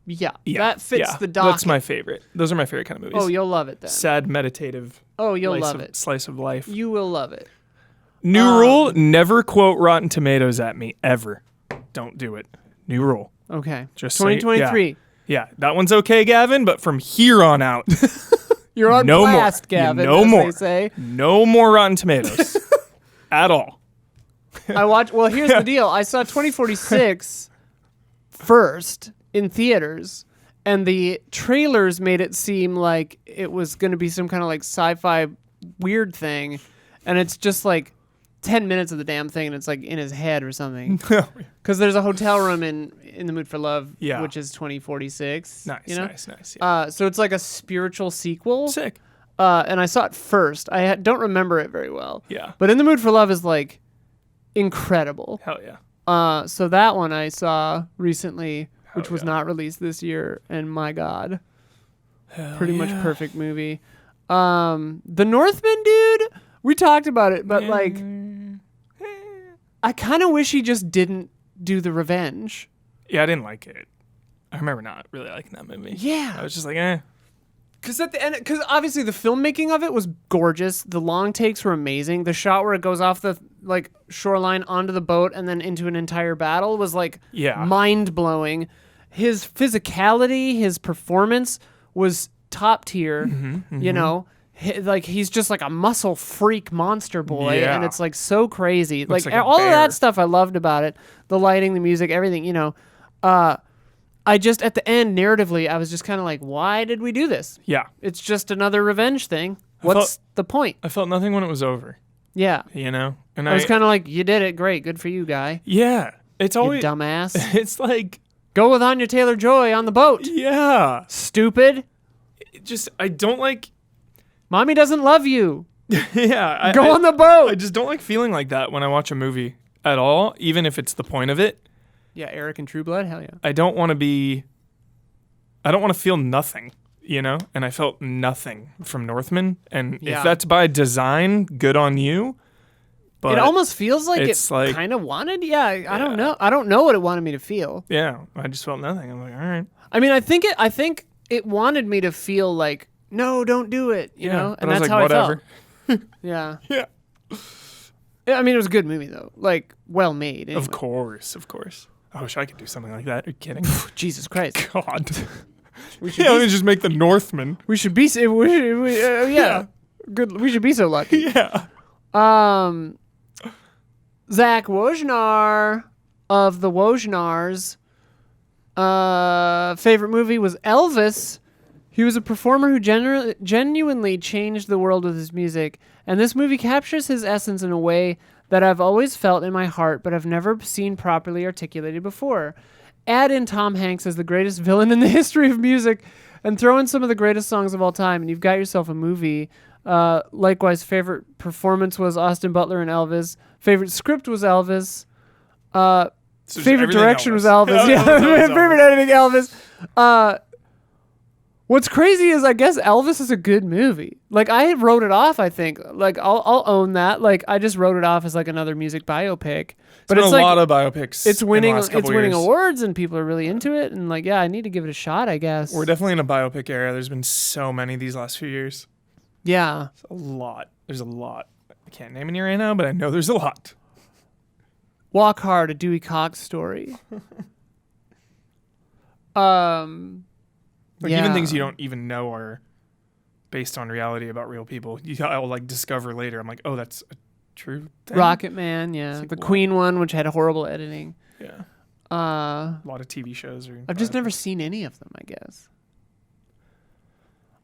Yeah, that fits the doc. That's my favorite. Those are my favorite kind of movies. Oh, you'll love it then. Sad meditative. Oh, you'll love it. Slice of life. You will love it. New rule: never quote Rotten Tomatoes at me ever. Don't do it. New rule. Okay. Just 2023. Yeah, that one's okay, Gavin. But from here on out, you're on no blast, more. Gavin. No as more. They say. No more Rotten Tomatoes at all. Well, here's the deal. I saw 2046 first in theaters, and the trailers made it seem like it was going to be some kind of like sci-fi weird thing, and it's just like 10 minutes of the damn thing, and it's like in his head or something. Because there's a hotel room in the Mood for Love, which is 2046. Nice, you know? nice. Yeah. So it's like a spiritual sequel. Sick. And I saw it first. I don't remember it very well. Yeah. But In the Mood for Love is like incredible. Hell yeah. So that one I saw recently, which was not released this year, and my God, pretty much perfect movie. The Northman, dude, we talked about it, but like, I kind of wish he just didn't do the revenge. Yeah, I didn't like it. I remember not really liking that movie. Yeah. I was just like, eh. Because at the end, obviously the filmmaking of it was gorgeous. The long takes were amazing. The shot where it goes off the like shoreline onto the boat and then into an entire battle was like mind blowing. His physicality, his performance was top tier. You know, like he's just like a muscle freak monster boy, and it's like so crazy. Looks Like like a all of bear. that stuff I loved about it. The lighting, the music, everything. You know, I just at the end narratively, I was just kind of like, why did we do this? Yeah. It's just another revenge thing. What's the point? I felt nothing when it was over. Yeah. You know? And I was kind of like, you did it. Great. Good for you, guy. Yeah. It's You always dumbass. It's like Go with Anya Taylor-Joy on the boat. yeah. Stupid. I don't like Mommy doesn't love you. yeah. Go on the boat. I just don't like feeling like that when I watch a movie at all, even if it's the point of it. Yeah, Eric and True Blood. Hell yeah. I don't want to feel nothing, you know? And I felt nothing from Northman. And if that's by design, good on you. But it almost feels like it's it like, kind of wanted. Yeah, I don't know. I don't know what it wanted me to feel. yeah, I just felt nothing. I'm like, all right. I mean, I think it wanted me to feel like, no, don't do it. You know, but and I was that's like, how whatever. I felt. Yeah. Yeah. I mean, it was a good movie though. Like, well made. Anyway. Of course. I wish I could do something like that. Are you kidding? Jesus Christ. God. We should Let me just make the Northman. We should be. Yeah. Good. We should be so lucky. Yeah. Zach Wojnar of the Wojnars. Favorite movie was Elvis. He was a performer who genuinely changed the world with his music, and this movie captures his essence in a way that I've always felt in my heart, but I've never seen properly articulated before. Add in Tom Hanks as the greatest villain in the history of music, and throw in some of the greatest songs of all time, and you've got yourself a movie. Likewise, favorite performance was Austin Butler and Elvis. Favorite script was Elvis. So favorite direction was Elvis. Yeah, Yeah, favorite editing Elvis. What's crazy is I guess Elvis is a good movie. Like I wrote it off. I think like I'll own that. Like I just wrote it off as like another music biopic. But it's it's a like, lot of biopics. It's winning. In the last couple It's winning years. awards, and people are really into it. And like, yeah, I need to give it a shot. I guess We're definitely in a biopic era. There's been so many these last few years. Yeah. It's a lot. There's a lot. I can't name any right now, but I know there's a lot. Walk Hard, a Dewey Cox story. Even things you don't even know are based on reality about real people. I'll like discover later. I'm like, oh, that's a true thing. Rocket Man, yeah. like, The what? Queen one, which had horrible editing. Yeah. A lot of TV shows are. I've just never seen any of them, I guess.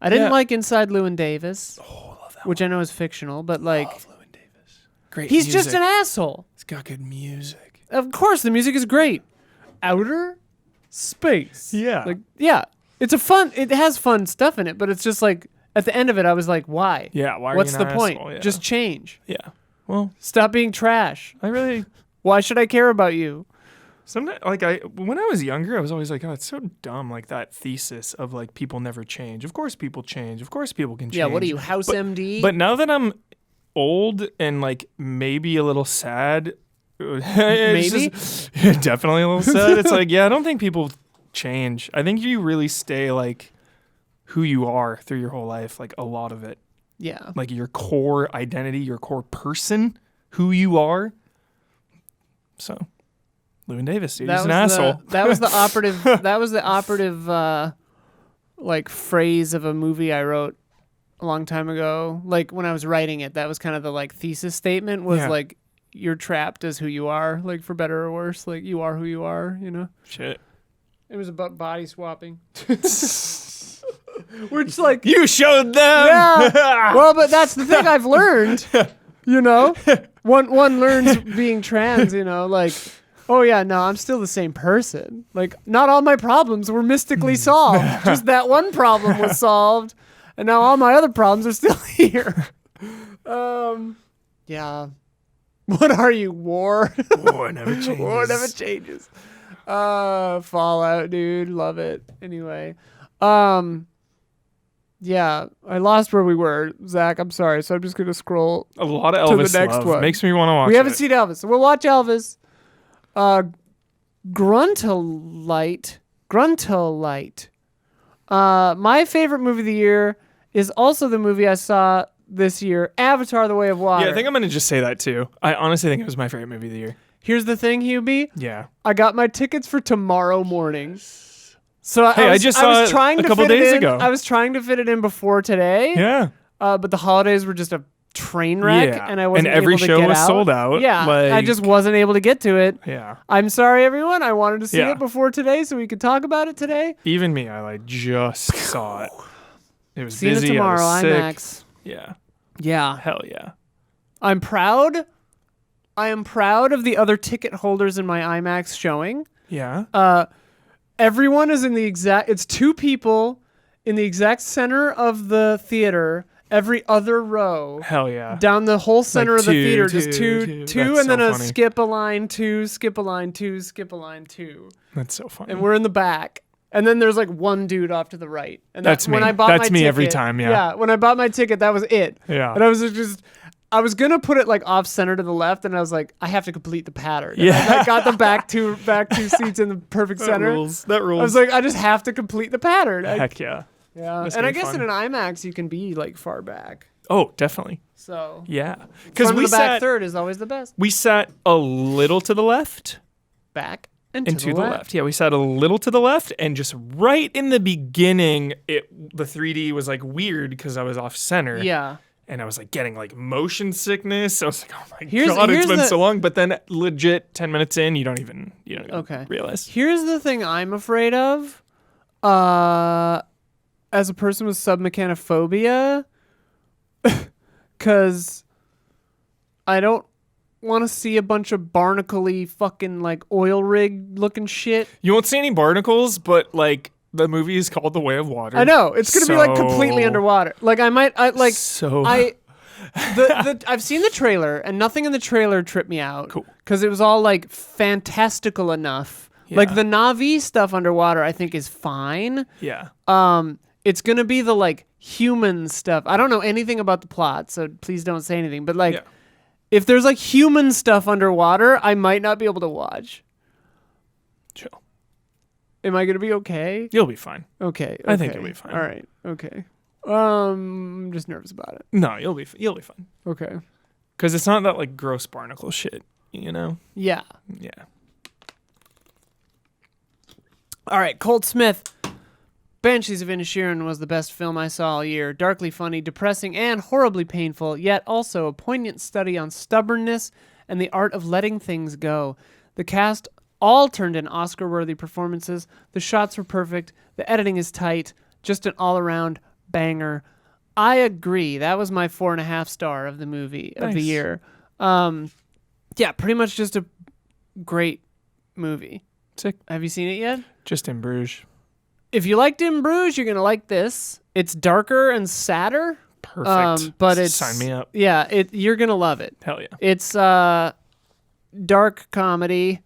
I didn't like Inside Llewyn Davis. Oh, I love that. Which I know is fictional, but like Love Llewyn Davis. Great. he's music. just an asshole. It's got good music. Of course, the music is great. Outer space. Yeah. Like yeah, it has fun stuff in it, but it's just like at the end of it, I was like, why? Yeah, why are What's you the an point? asshole? Yeah. Just change. Yeah. Well, Stop being trash. I really Why should I care about you? sometimes when I was younger, I was always like, oh, it's so dumb, like that thesis of like people never change. Of course people change. Of course people can change. Yeah, what are you, House MD? But now that I'm old and like maybe a little sad, Maybe? definitely a little sad. It's like, yeah, I don't think people change. I think you really stay like who you are through your whole life, like a lot of it. Yeah. Like your core identity, your core person, who you are. So, Llewyn Davis, dude, he's an asshole. That was the operative. That was the operative, like phrase of a movie I wrote a long time ago. Like when I was writing it, that was kind of the like thesis statement was like, you're trapped as who you are, like for better or worse. Like you are who you are, you know? Shit. It was about body swapping. Which like You showed them. yeah. Well, but that's the thing I've learned. You know, one learns being trans. You know, like, oh yeah, no, I'm still the same person. Like, not all my problems were mystically solved. Just that one problem was solved, and now all my other problems are still here. Yeah. What are you, war? War never changes. War never changes. Fallout, dude, love it. Anyway, yeah, I lost where we were, Zach. I'm sorry, so I'm just gonna scroll. A lot of to Elvis the next love. one. Makes me want to watch. We haven't it. seen Elvis, so we'll watch Elvis. Gruntalite. My favorite movie of the year is also the movie I saw this year, Avatar: The Way of Water. Yeah, I think I'm gonna just say that too. I honestly think it was my favorite movie of the year. Here's the thing, Hubie. Yeah. I got my tickets for tomorrow morning. So Hey, I just saw was it trying a to couple fit it days in. ago. I was trying to fit it in before today. Yeah. But the holidays were just a train wreck, Yeah. and I wasn't And every able to show get was out. sold out, Yeah, I like- just wasn't able to get to it. Yeah. I'm sorry, everyone. I wanted to see Yeah. it before today so we could talk about it today. Even me, I like just saw it. It was Seen busy. it tomorrow, I was sick. IMAX. Yeah. Yeah. Hell yeah. I'm proud. I am proud of the other ticket holders in my IMAX showing. Yeah. Everyone is in the exact. It's two people in the exact center of the theater. Every other row. Hell yeah. Down the whole center of the two, theater, two, just two, That's and then so a funny. skip a line, two, skip a line, two, skip a line, two. That's so funny. And we're in the back. And then there's like one dude off to the right. And That's when me. I bought That's my me ticket, every time, yeah. Yeah, when I bought my ticket, that was it. Yeah. And I was I was gonna put it like off center to the left, and I was like, I have to complete the pattern. And Yeah. I got the back two seats in the perfect center. That rules. I was like, I just have to complete the pattern. Heck yeah. Yeah. That's And I gonna be guess fun. in an IMAX you can be like far back. Oh, definitely. So Yeah. Because front we of the back sat, third is always the best. we sat a little to the left Back and and to the left. Yeah, we sat a little to the left, and just right in the beginning, the 3D was like weird because I was off center. Yeah. And I was like getting like motion sickness. I was like, oh my Here's god, it's been the- so long. But then legit 10 minutes in, you don't even Okay. realize. Here's the thing I'm afraid of. As a person with submechanophobia, because I don't want to see a bunch of barnacle-y fucking like oil rig looking shit. You won't see any barnacles, but like the movie is called The Way of Water. I know it's gonna be like completely underwater. Like I've seen the trailer, and nothing in the trailer tripped me out. Cool. Because it was all like fantastical enough. Yeah. Like the Na'vi stuff underwater, I think is fine. Yeah. It's gonna be the like human stuff. I don't know anything about the plot, so please don't say anything. But like, Yeah. if there's like human stuff underwater, I might not be able to watch. Chill. Am I gonna be okay? You'll be fine. Okay. I think okay. you'll be fine. All right. Okay. I'm just nervous about it. No, you'll be fine. Okay. Because it's not that like gross barnacle shit, you know? Yeah. Yeah. All right. Colt Smith. Banshees of Inisherin was the best film I saw all year. Darkly funny, depressing, and horribly painful, yet also a poignant study on stubbornness and the art of letting things go. The cast all turned in Oscar-worthy performances. The shots were perfect. The editing is tight. Just an all-around banger. I agree. That was my 4.5 star of the movie of the Nice. year. Yeah, pretty much just a great movie. Sick. Have you seen it yet? Just in Bruges. If you liked In Bruges, you're going to like this. It's darker and sadder. Perfect. But it's sign me up. Yeah, you're gonna love it. Hell yeah. It's dark comedy.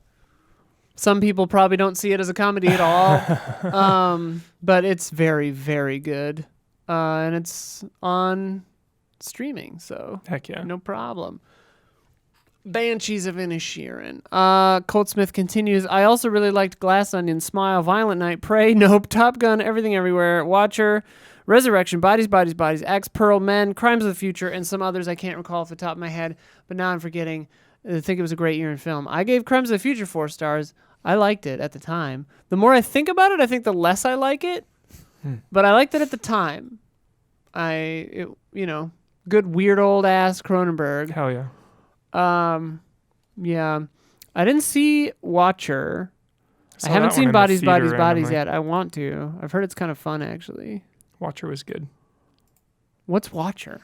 Some people probably don't see it as a comedy at all. But it's very, very good. And it's on streaming, so Heck yeah. no problem. Banshees of Inisherin. Colt Smith continues. I also really liked Glass Onion, Smile, Violent Night, Prey, Nope, Top Gun, Everything Everywhere, Watcher, Resurrection, Bodies, Bodies, Bodies, X, Pearl, Men, Crimes of the Future, and some others I can't recall off the top of my head, but now I'm forgetting. I think it was a great year in film. I gave Crimes of the Future 4 stars. I liked it at the time. The more I think about it, I think the less I like it. But I liked it at the time. Good weird old ass Cronenberg. Hell yeah. Yeah. I didn't see Watcher. saw I haven't that one seen in the Bodies, theater Bodies, Bodies randomly. yet. I want to. I've heard it's kind of fun, actually. Watcher was good. What's Watcher?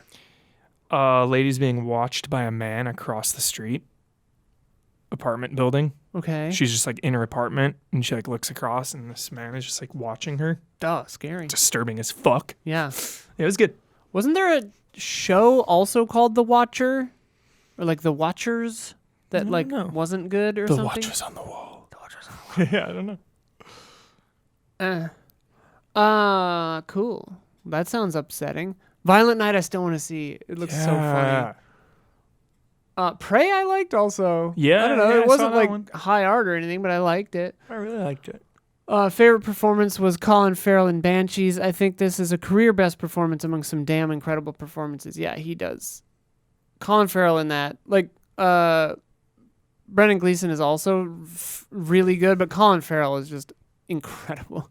Lady's being watched by a man across the street. Apartment building. Okay. She's just like in her apartment and she like looks across and this man is just like watching her. Duh, scary. Disturbing as fuck. Yeah. It was good. Wasn't there a show also called The Watcher? Or like The Watchers that like know. wasn't good or The something? Watchers on the Wall. The Watchers on the Wall. Yeah, I don't know. Cool. That sounds upsetting. Violent Night I still want to see. It looks so funny. Prey I liked also. Yeah, I don't know. yeah, I it saw wasn't that like one. high art or anything, but I liked it. I really liked it. Favorite performance was Colin Farrell in Banshees. I think this is a career best performance among some damn incredible performances. Yeah, he does. Colin Farrell in that. Like, Brendan Gleeson is also really good, but Colin Farrell is just incredible.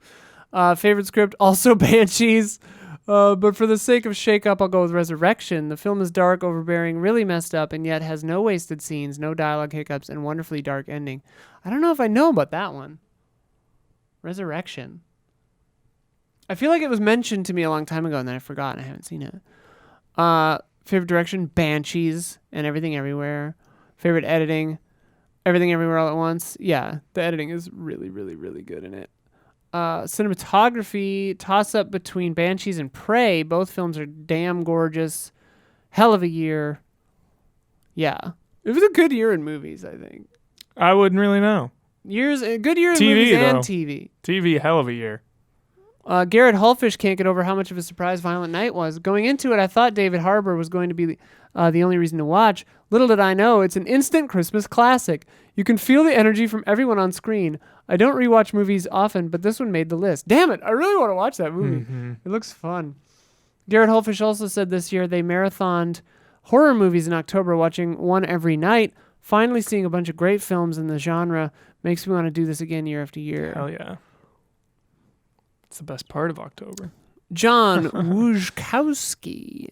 Favorite script, also Banshees. But for the sake of shake-up, I'll go with Resurrection. The film is dark, overbearing, really messed up, and yet has no wasted scenes, no dialogue hiccups, and wonderfully dark ending. I don't know if I know about that one. Resurrection. I feel like it was mentioned to me a long time ago, and then I forgot, and I haven't seen it. Favorite direction, Banshees and Everything Everywhere. Favorite editing, Everything Everywhere All at Once. Yeah, the editing is really, really, really good in it. Cinematography, toss-up between Banshees and Prey. Both films are damn gorgeous. Hell of a year. Yeah. It was a good year in movies, I think. I wouldn't really know. A good year in TV, movies and though. TV. TV, hell of a year. Garrett Hullfish can't get over how much of a surprise Violent Night was. Going into it, I thought David Harbour was going to be the only reason to watch. Little did I know, it's an instant Christmas classic. You can feel the energy from everyone on screen. I don't rewatch movies often, but this one made the list. Damn it, I really want to watch that movie. It looks fun. Garrett Hullfish also said this year they marathoned horror movies in October, watching one every night. Finally seeing a bunch of great films in the genre makes me want to do this again year after year. Hell yeah. It's the best part of October. John Wojkowski.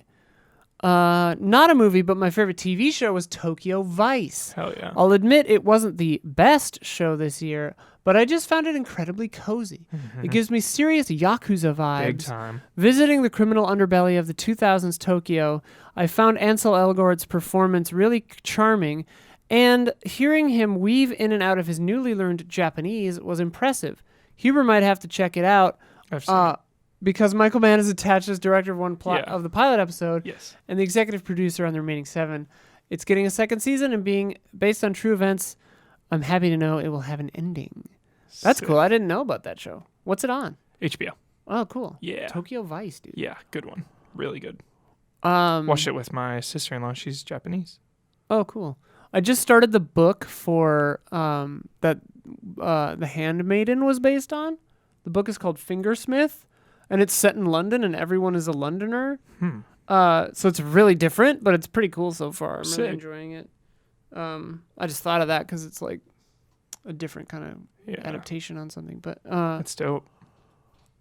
Not a movie, but my favorite TV show was Tokyo Vice. Hell yeah. I'll admit it wasn't the best show this year, but I just found it incredibly cozy. It gives me serious Yakuza vibes. Big time. Visiting the criminal underbelly of the 2000s Tokyo, I found Ansel Elgort's performance really charming, and hearing him weave in and out of his newly learned Japanese was impressive. Huber might have to check it out. I've seen it. Because Michael Mann is attached as director of of the pilot episode, Yes. and the executive producer on the remaining 7. It's getting a second season and being based on true events. I'm happy to know it will have an ending. That's Sick. cool. I didn't know about that show. What's it on? HBO. Oh, cool. Yeah. Tokyo Vice, dude. Yeah, good one. Really good. Um, Watched it with my sister-in-law. She's Japanese. Oh, cool. I just started the book for that The Handmaiden was based on. The book is called Fingersmith, and it's set in London, and everyone is a Londoner. So it's really different, but it's pretty cool so far. I'm Sick. really enjoying it. I just thought of that because it's like a different kind of adaptation on something. But That's dope.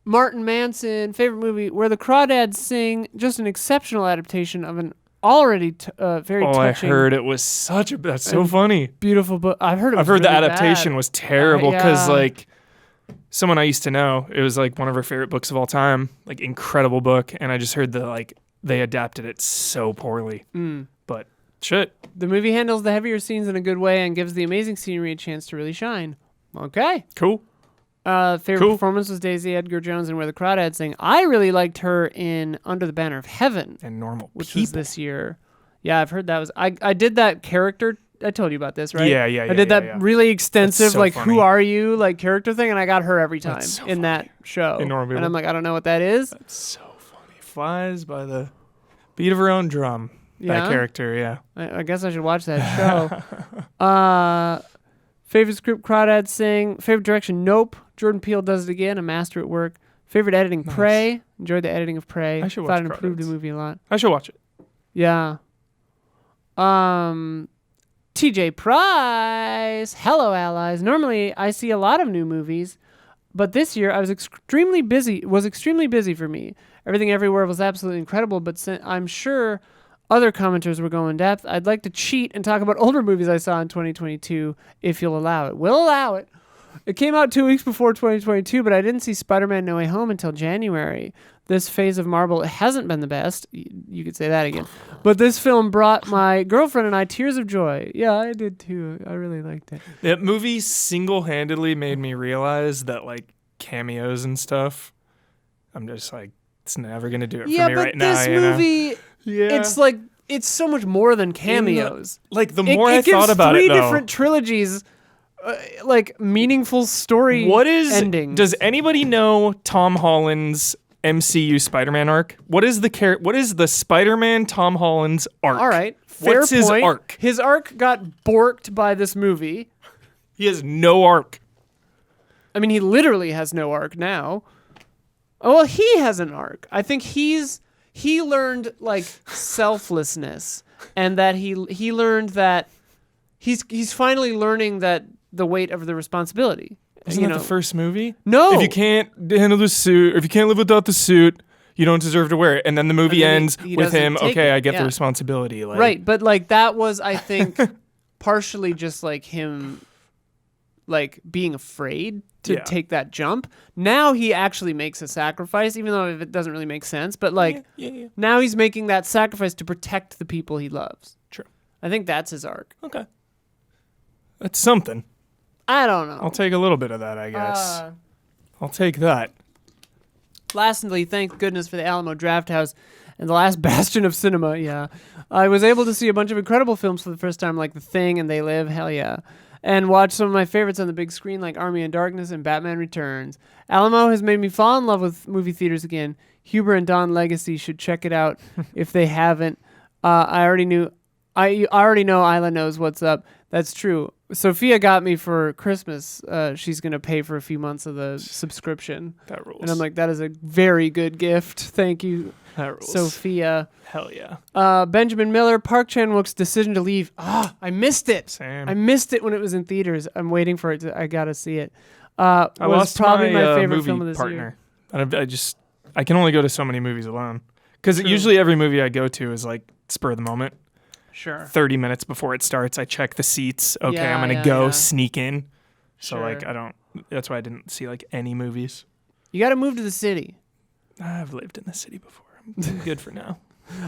Martin Manson, favorite movie, Where the Crawdads Sing, just an exceptional adaptation of an already very touching. I heard it was such a... That's so funny. Beautiful book. I've heard the really adaptation bad. was terrible because, yeah. like, someone I used to know, it was, like, one of her favorite books of all time. Like, incredible book. And I just heard that, like, they adapted it so poorly. But, shit. The movie handles the heavier scenes in a good way and gives the amazing scenery a chance to really shine. Okay. Cool. Favorite performance was Daisy Edgar Jones in Where the Crawdads Sing. I really liked her in Under the Banner of Heaven. And Normal which People. was this year. Yeah, I've heard that was. I did that character. I told you about this, right? Yeah. I did that really extensive, so like, funny. who are you, like, character thing, and I got her every time so in that show. In Normal People. And I'm like, I don't know what that is. That's so funny. Flies by the beat of her own drum. Yeah? That character, yeah. I guess I should watch that show. Favorite script, Crawdads Sing. Favorite direction, Nope. Jordan Peele does it again, a master at work. Favorite editing, Nice. Prey. Enjoyed the editing of Prey. I should Thought watch it improved the Crawdads. movie a lot. I should watch it. Yeah. TJ Price. Hello, allies. Normally, I see a lot of new movies, but this year I was extremely busy. Was extremely busy for me. Everything Everywhere was absolutely incredible, but I'm sure other commenters will go in depth. I'd like to cheat and talk about older movies I saw in 2022, if you'll allow it. We'll allow it. It came out 2 weeks before 2022, but I didn't see Spider-Man No Way Home until January. This phase of Marvel hasn't been the best. You could say that again. But this film brought my girlfriend and I tears of joy. Yeah, I did too. I really liked it. That movie single-handedly made me realize that, like, cameos and stuff, I'm just like, it's never going to do it for me right now. Yeah, but this movie, Yeah. it's like, it's so much more than cameos. The more I gives thought about three it, though. different trilogies, like, meaningful story endings. Does anybody know Tom Holland's MCU Spider-Man arc? What is the Spider-Man Tom Holland's arc? All right, fair What's point. his arc? His arc got borked by this movie. He has no arc. I mean, he literally has no arc now. Oh, well, he has an arc. I think he learned, like, selflessness, and that he learned that he's finally learning that the weight of the responsibility. Isn't that the first movie? No. If you can't handle the suit, or if you can't live without the suit, you don't deserve to wear it. And then the movie then ends he with doesn't him, take okay, it. I get Yeah. the responsibility. Like, Right, but, like, that was, I think, partially just, like, him, like, being afraid to Yeah. take that jump. Now he actually makes a sacrifice, even though it doesn't really make sense. But, like, Yeah. now he's making that sacrifice to protect the people he loves. True. I think that's his arc. Okay. That's something. I don't know. I'll take a little bit of that, I guess. I'll take that. Lastly, thank goodness for the Alamo Drafthouse and the last bastion of cinema. Yeah, I was able to see a bunch of incredible films for the first time, like The Thing and They Live. Hell yeah. And watch some of my favorites on the big screen, like Army of Darkness and Batman Returns. Alamo has made me fall in love with movie theaters again. Huber and Don Legacy should check it out if they haven't. I already know Isla knows what's up. That's true. Sophia got me for Christmas. She's going to pay for a few months of the subscription. That rules. And I'm like, that is a very good gift. Thank you, that rules. Sophia. Hell yeah. Benjamin Miller, Park Chan-wook's decision to leave. I missed it. Same. I missed it when it was in theaters. I'm waiting for it. I got to see it. I I was lost probably my favorite movie film of this partner. year. I can only go to so many movies alone. Because usually every movie I go to is like spur of the moment. Sure. 30 minutes before it starts, I check the seats. Okay, Yeah, I'm going yeah, to go yeah. sneak in. So Sure. like that's why I didn't see like any movies. You got to move to the city. I've lived in the city before. I'm good for now.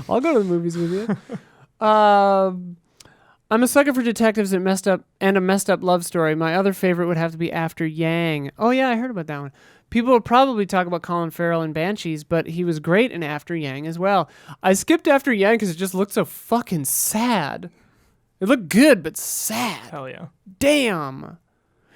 I'll go to the movies with you. I'm a sucker for detectives and a messed up love story. My other favorite would have to be After Yang. Oh yeah, I heard about that one. People will probably talk about Colin Farrell in Banshees, but he was great in After Yang as well. I skipped After Yang because it just looked so fucking sad. It looked good, but sad. Hell yeah. Damn.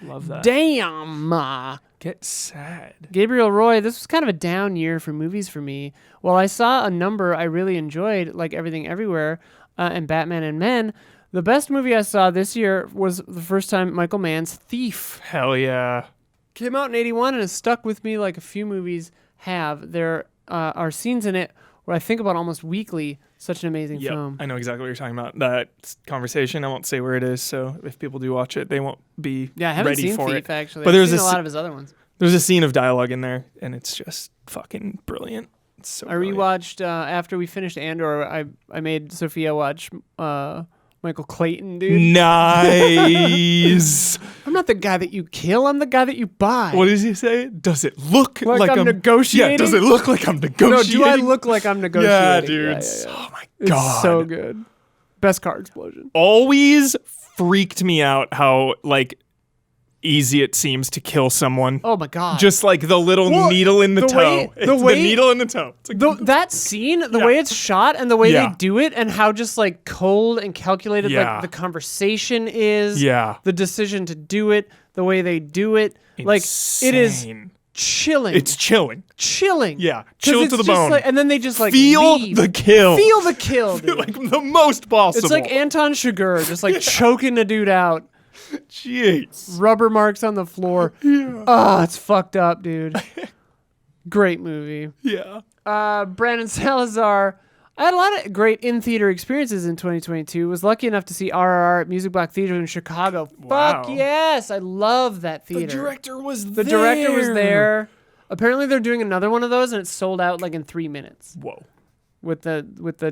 Love that. Damn. Get sad. Gabriel Roy, this was kind of a down year for movies for me. While I saw a number I really enjoyed, like Everything Everywhere and Batman and Men, the best movie I saw this year was the first time Michael Mann's Thief. Hell yeah. Came out in 1981 and has stuck with me like a few movies have. There are scenes in it where I think about almost weekly. Such an amazing film. I know exactly what you're talking about. That conversation, I won't say where it is, so if people do watch it, they won't be Yeah, I haven't ready seen for Thief, it. actually. But I've there's seen a a lot of his other ones. There's a scene of dialogue in there, and it's just fucking brilliant. It's so I brilliant. rewatched, after we finished Andor, I made Sophia watch Michael Clayton, dude. Nice. I'm not the guy that you kill. I'm the guy that you buy. What does he say? Does it look Like I'm Yeah, negotiating? does it look like I'm No, negotiating? do I look like I'm negotiating? Yeah, dude. Yeah. Oh my It's god. so good. Best car explosion. Always freaked me out how like easy it seems to kill someone. Oh my god! Just like the little needle in the toe. The needle in the toe. It's like, that scene, the way it's shot, and the way Yeah. they do it, and how just like cold and calculated Yeah. like the conversation is. Yeah. The decision to do it, the way they do it, like it is insane. chilling. It's chilling. chilling. Yeah. 'Cause Chill it's to the just bone. like- and then they just like Feel leave. the kill. Feel the kill, dude. Like the most possible. It's like Anton Chigurh just like choking a dude out. Jeez. Rubber marks on the floor. Ah, it's fucked up, dude. Great movie. Yeah. Brandon Salazar. I had a lot of great in-theater experiences in 2022. Was lucky enough to see RRR at Music Block Theater in Chicago. Wow. Fuck yes, I love that theater. The director was The director was there. Apparently, they're doing another one of those, and it's sold out like in 3 minutes. Whoa. With the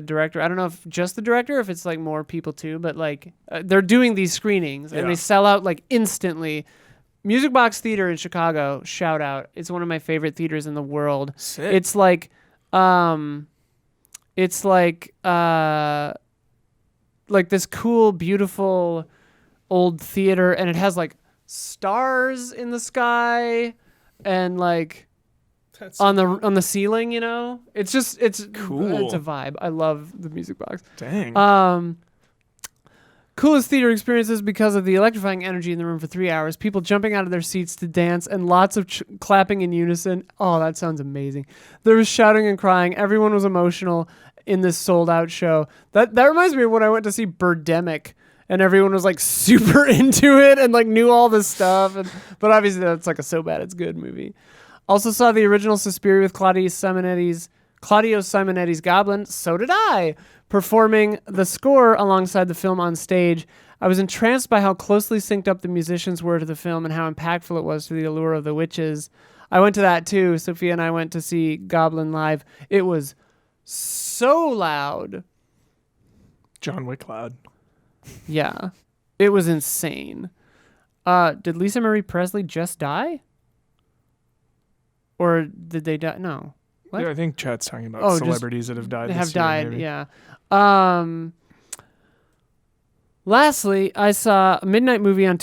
director, I don't know if just the director, or if it's like more people too, but like they're doing these screenings and they sell out like instantly. Music Box Theater in Chicago, shout out! It's one of my favorite theaters in the world. Sick. It's like this cool, beautiful old theater, and it has like stars in the sky and like on the ceiling, you know. It's Cool. It's a vibe. I love the Music Box. Dang. Coolest theater experiences because of the electrifying energy in the room for 3 hours, people jumping out of their seats to dance, and lots of clapping in unison. Oh, that sounds amazing. There was shouting and crying. Everyone was emotional in this sold-out show. That reminds me of when I went to see Birdemic, and everyone was like super into it and like knew all this stuff. But obviously that's like a so bad it's good movie. Also saw the original Suspiria with Claudio Simonetti's Goblin. So did I. Performing the score alongside the film on stage. I was entranced by how closely synced up the musicians were to the film and how impactful it was to the allure of the witches. I went to that too. Sophia and I went to see Goblin live. It was so loud. John Wick loud. Yeah. It was insane. Did Lisa Marie Presley just die? Or did they die? No. What? Yeah, I think Chat's talking about celebrities that have died. They this have year, died, maybe. yeah. Lastly, I saw a midnight movie on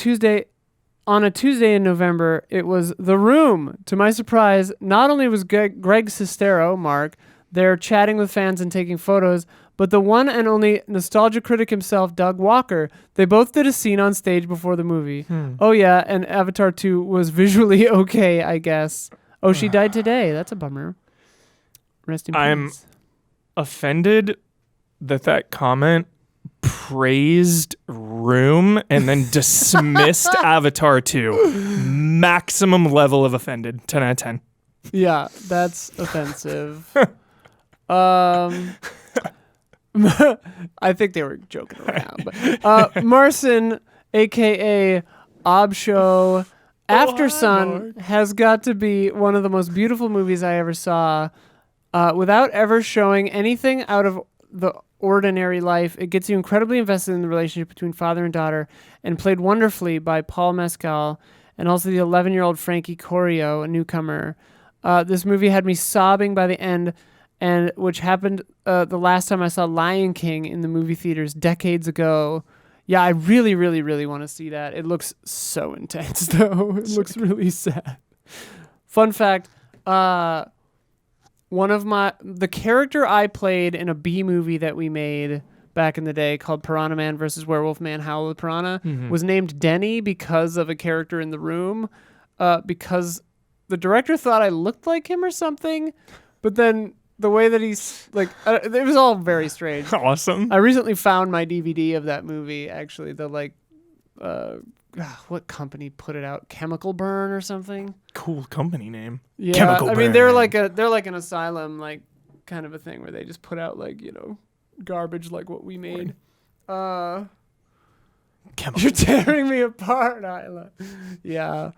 a Tuesday in November. It was The Room. To my surprise, not only was Greg Sestero, Mark, there chatting with fans and taking photos, but the one and only nostalgia critic himself, Doug Walker. They both did a scene on stage before the movie. Oh yeah, and Avatar 2 was visually okay, I guess. Oh, she died today. That's a bummer. Rest in I'm peace. offended that comment praised Room and then dismissed Avatar 2. Maximum level of offended. 10 out of 10. Yeah, that's offensive. I think they were joking around. But Marcin, a.k.a. Obshow, After Sun has got to be one of the most beautiful movies I ever saw. Without ever showing anything out of the ordinary life, it gets you incredibly invested in the relationship between father and daughter, and played wonderfully by Paul Mescal and also the 11-year-old Frankie Corio, a newcomer. This movie had me sobbing by the end, and which happened the last time I saw Lion King in the movie theaters decades ago. Yeah, I really, really, really want to see that. It looks so intense, though. It looks really sad. Fun fact, the character I played in a B movie that we made back in the day called Piranha Man versus Werewolf Man Howl of the Piranha was named Denny because of a character in The Room, because the director thought I looked like him or something, but then the way that he's like, it was all very strange. Awesome. I recently found my DVD of that movie, actually, what company put it out? Chemical Burn or something? Cool company name. Yeah, Chemical I mean Burn. they're like an asylum, like kind of a thing where they just put out like, you know, garbage like what we made. Chemical. You're tearing me apart, Isla. Yeah.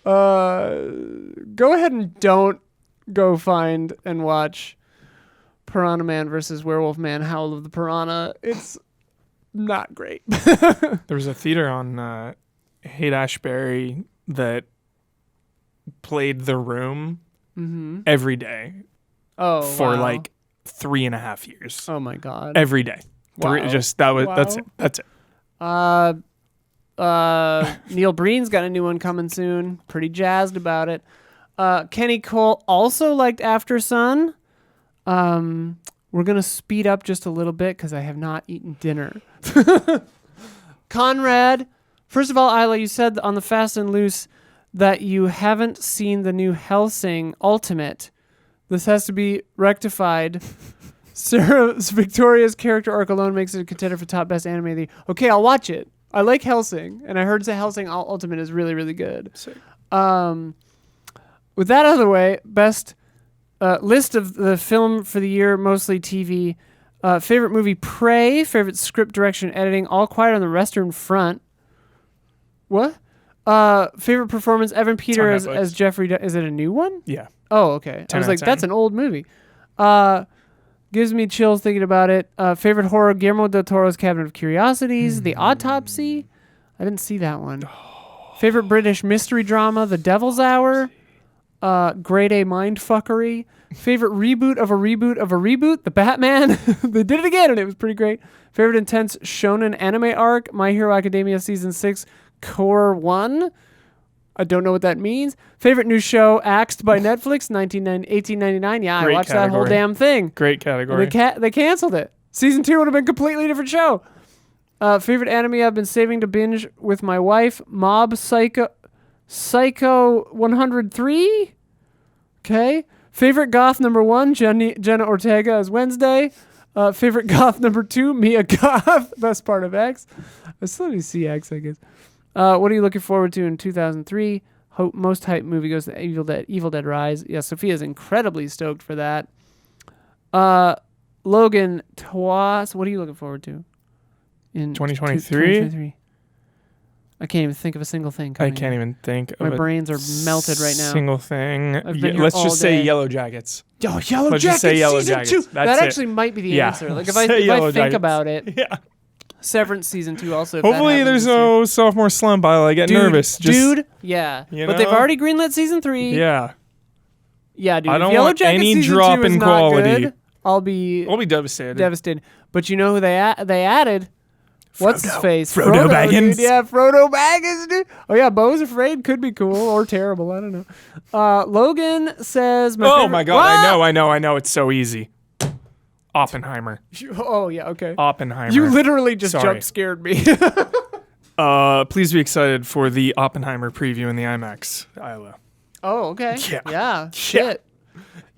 Go ahead and don't go find and watch Piranha Man versus Werewolf Man Howl of the Piranha. It's not great. There was a theater on Haight-Ashbury that played The Room every day for like 3.5 years. Oh my god. Every day. Wow. That's it. Neil Breen's got a new one coming soon. Pretty jazzed about it. Kenny Cole also liked After Sun. We're going to speed up just a little bit because I have not eaten dinner. Conrad, first of all, Isla, you said on the Fast and Loose that you haven't seen the new Hellsing Ultimate. This has to be rectified. Sarah Victoria's character arc alone makes it a contender for top best anime of the year. Okay, I'll watch it. I like Hellsing, and I heard that Hellsing Ultimate is really, really good. Sick. With that out of the way, best list of the film for the year, mostly TV. Favorite movie, Prey. Favorite script, direction, editing, All Quiet on the Western Front. What? Favorite performance, Evan Peter as Jeffrey. Is it a new one? Yeah. Oh, okay. I was like, 10. that's an old movie. Gives me chills thinking about it. Favorite horror, Guillermo del Toro's Cabinet of Curiosities. The Autopsy. I didn't see that one. Favorite British mystery drama, The Devil's Hour. Grade A mindfuckery. Favorite reboot of a reboot of a reboot, The Batman. They did it again, and it was pretty great. Favorite intense shonen anime arc, My Hero Academia Season 6, Core 1. I don't know what that means. Favorite new show, Axed by Netflix, 1899. Yeah, Great I watched category. that whole damn thing. Great category. They canceled it. Season 2 would have been a completely different show. Favorite anime I've been saving to binge with my wife, Mob Psycho 103. Okay. Favorite goth number 1, Jenna Ortega as Wednesday. Favorite goth number 2, Mia Goth. Best part of X. I still need to see X, I guess. What are you looking forward to in 2003? Most hype movie goes to Evil Dead Rise. Yeah, Sophia's incredibly stoked for that. Logan Twas, what are you looking forward to in 2023? I can't even think of a single thing. I can't even think My of brains are melted right now. Single thing. I've been here Let's all just say day. Yellow Jackets. Oh, Yellow Let's Jackets just say Yellow season Jackets. 2. That's That it. actually might be the Yeah. answer. Like if Say I Yellow think Jackets. about it, Yeah. Severance season 2 also. If Hopefully that there's happens no sophomore slump. I get nervous. Dude, yeah. You But they've know? already greenlit season 3. Yeah. Yeah, dude. I if don't Yellow want Jackets any season drop 2 is in not quality. good, I'll be devastated. devastated. But you know who they added? What's his face? Frodo Baggins. Dude. Yeah, Frodo Baggins, dude. Oh yeah, Bo's Afraid could be cool or terrible. I don't know. Logan says. Oh my god! I know. It's so easy. Oppenheimer. Oh yeah, okay. Oppenheimer. You literally just Sorry. jump scared me. Please be excited for the Oppenheimer preview in the IMAX, Isla. Oh, okay. Yeah. Shit.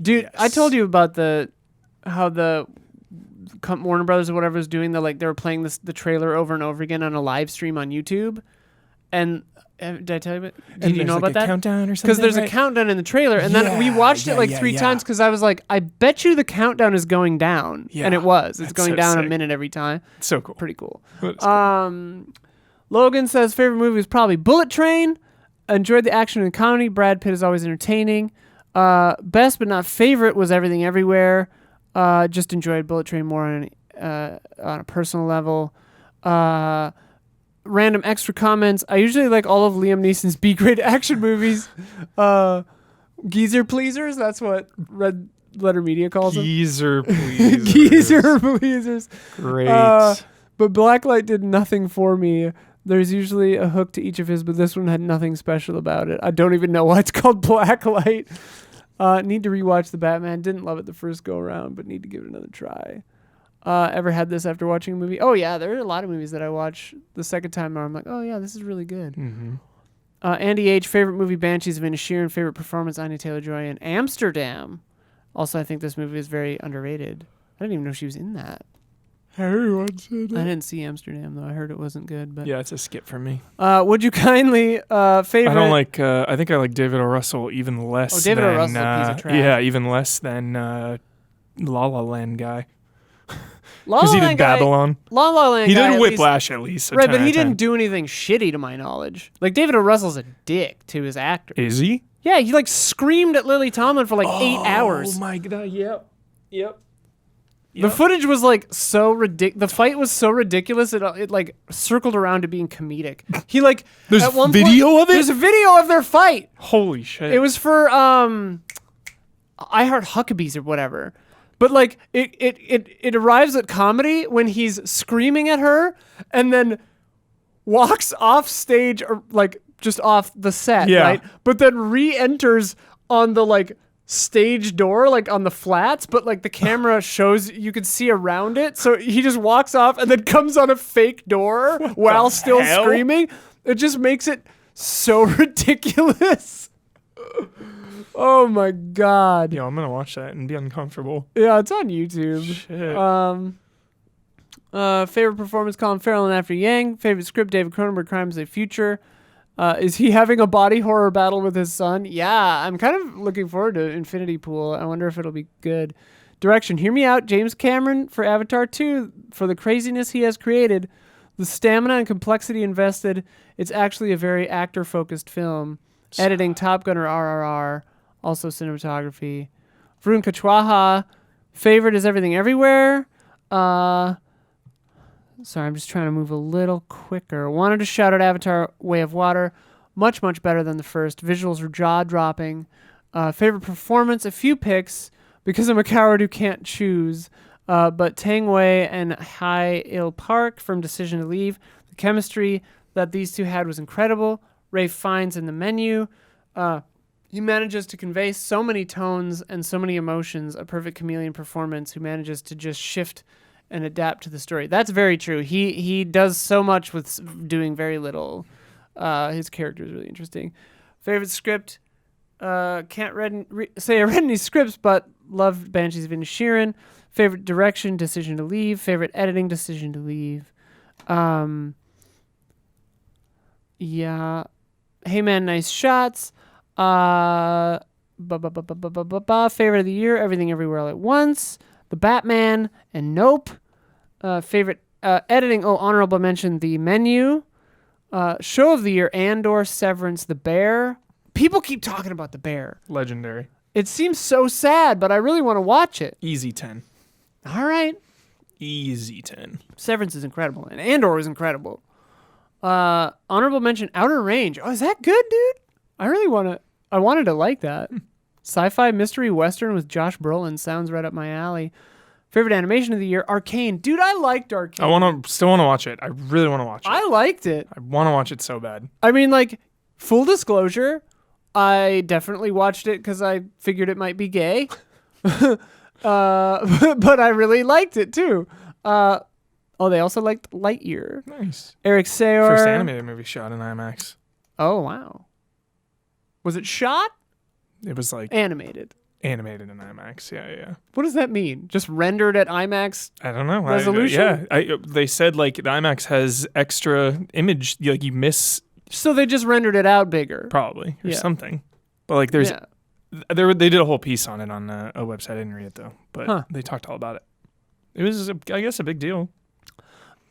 Dude, Yes. I told you about how the Warner Brothers or whatever was doing they were playing the trailer over and over again on a live stream on YouTube. And did I tell you about? Did you know about that? Countdown or something? Because there's a countdown in the trailer, and then we watched it 3 times because I was like, I bet you the countdown is going down, Yeah, and it was. It's that's going so down a sick. minute every time. So cool. Pretty cool. That's Logan says favorite movie was probably Bullet Train. Enjoyed the action and comedy. Brad Pitt is always entertaining. Best but not favorite was Everything Everywhere. Just enjoyed Bullet Train more on a personal level. Random extra comments. I usually like all of Liam Neeson's B-grade action movies. Geezer pleasers. That's what Red Letter Media calls them. Geezer pleasers. Geezer pleasers. Great. But Blacklight did nothing for me. There's usually a hook to each of his, but this one had nothing special about it. I don't even know why it's called Blacklight. Need to rewatch The Batman. Didn't love it the first go around, but need to give it another try. Ever had this after watching a movie? Oh yeah, there are a lot of movies that I watch the second time where I'm like, oh yeah, this is really good. Mm-hmm. Andy H. Favorite movie, Banshees of Inisherin. Favorite performance, Anya Taylor-Joy in Amsterdam. Also, I think this movie is very underrated. I didn't even know she was in that. Everyone said I didn't see Amsterdam though. I heard it wasn't good. But Yeah, it's a skip for me. would you kindly favorite? I don't like. I think I like David O. Russell even less. Oh, David O. than, Russell's a piece of trash. Yeah, even less than La La Land guy. La Because La he did Land guy- Babylon. La La Land He guy did at Whiplash at least. Right, but he didn't do anything shitty to my knowledge. Like David O. Russell's a dick to his actor. Is he? Yeah, he like screamed at Lily Tomlin for like 8 hours. Oh my god! Yep. The footage was like so ridiculous. The fight was so ridiculous it like circled around to being comedic. He like There's at one video point, of it? There's a video of their fight. Holy shit! It was for I Heart Huckabees or whatever. But like it arrives at comedy when he's screaming at her and then walks off stage or like just off the set, Yeah. right? But then re-enters on the like stage door, like on the flats, but like the camera shows you can see around it. So he just walks off and then comes on a fake door while still hell? screaming. It just makes it so ridiculous. Oh my God. Yo, I'm gonna watch that and be uncomfortable. Yeah, it's on YouTube. Shit. Favorite performance, Colin Farrell and After Yang. Favorite script, David Cronenberg, Crimes of the Future. Is he having a body horror battle with his son? Yeah, I'm kind of looking forward to Infinity Pool. I wonder if it'll be good. Direction, hear me out. James Cameron for Avatar 2. For the craziness he has created, the stamina and complexity invested, it's actually a very actor-focused film. Editing, Top Gun or RRR. Also cinematography. Varun Kachwaha. Favorite is Everything Everywhere. Sorry, I'm just trying to move a little quicker. Wanted to shout out Avatar Way of Water. Much, much better than the first. Visuals were jaw-dropping. Favorite performance, a few picks, because I'm a coward who can't choose. But Tang Wei and Hai Il Park from Decision to Leave. The chemistry that these two had was incredible. Rafe Fiennes in the menu. He manages to convey so many tones and so many emotions. A perfect chameleon performance who manages to just shift and adapt to the story. That's very true. He does so much with doing very little. His character is really interesting. Favorite script? Can't say I read any scripts, but loved Banshees of Inisherin. Favorite direction? Decision to Leave. Favorite editing? Decision to Leave. Yeah. Hey Man, nice shots. Favorite of the year? Everything Everywhere All at Once. The Batman and Nope. Favorite editing? Honorable mention, The Menu. Show of the year, Andor, Severance, The Bear. People keep talking about The Bear. Legendary. It seems so sad, but I really want to watch it. Easy 10. All right. Easy 10. Severance is incredible, and Andor is incredible. Honorable mention, Outer Range. Oh, is that good, dude? I wanted to like that. Sci-fi mystery western with Josh Brolin sounds right up my alley. Favorite animation of the year, Arcane. Dude, I liked Arcane. I still want to watch it. I really want to watch it. I liked it. I want to watch it so bad. I mean, like, full disclosure, I definitely watched it because I figured it might be gay. But I really liked it, too. They also liked Lightyear. Nice. Eric Sayor. First animated movie shot in IMAX. Oh, wow. Was it shot? It was like Animated. animated in IMAX. Yeah. What does that mean? Just rendered at IMAX? I don't know. Resolution? They said like the IMAX has extra image. Like you miss So they just rendered it out bigger. probably or Yeah. something. But like there's Yeah. they did a whole piece on it on a website. I didn't read it though, but they talked all about it. It was I guess a big deal.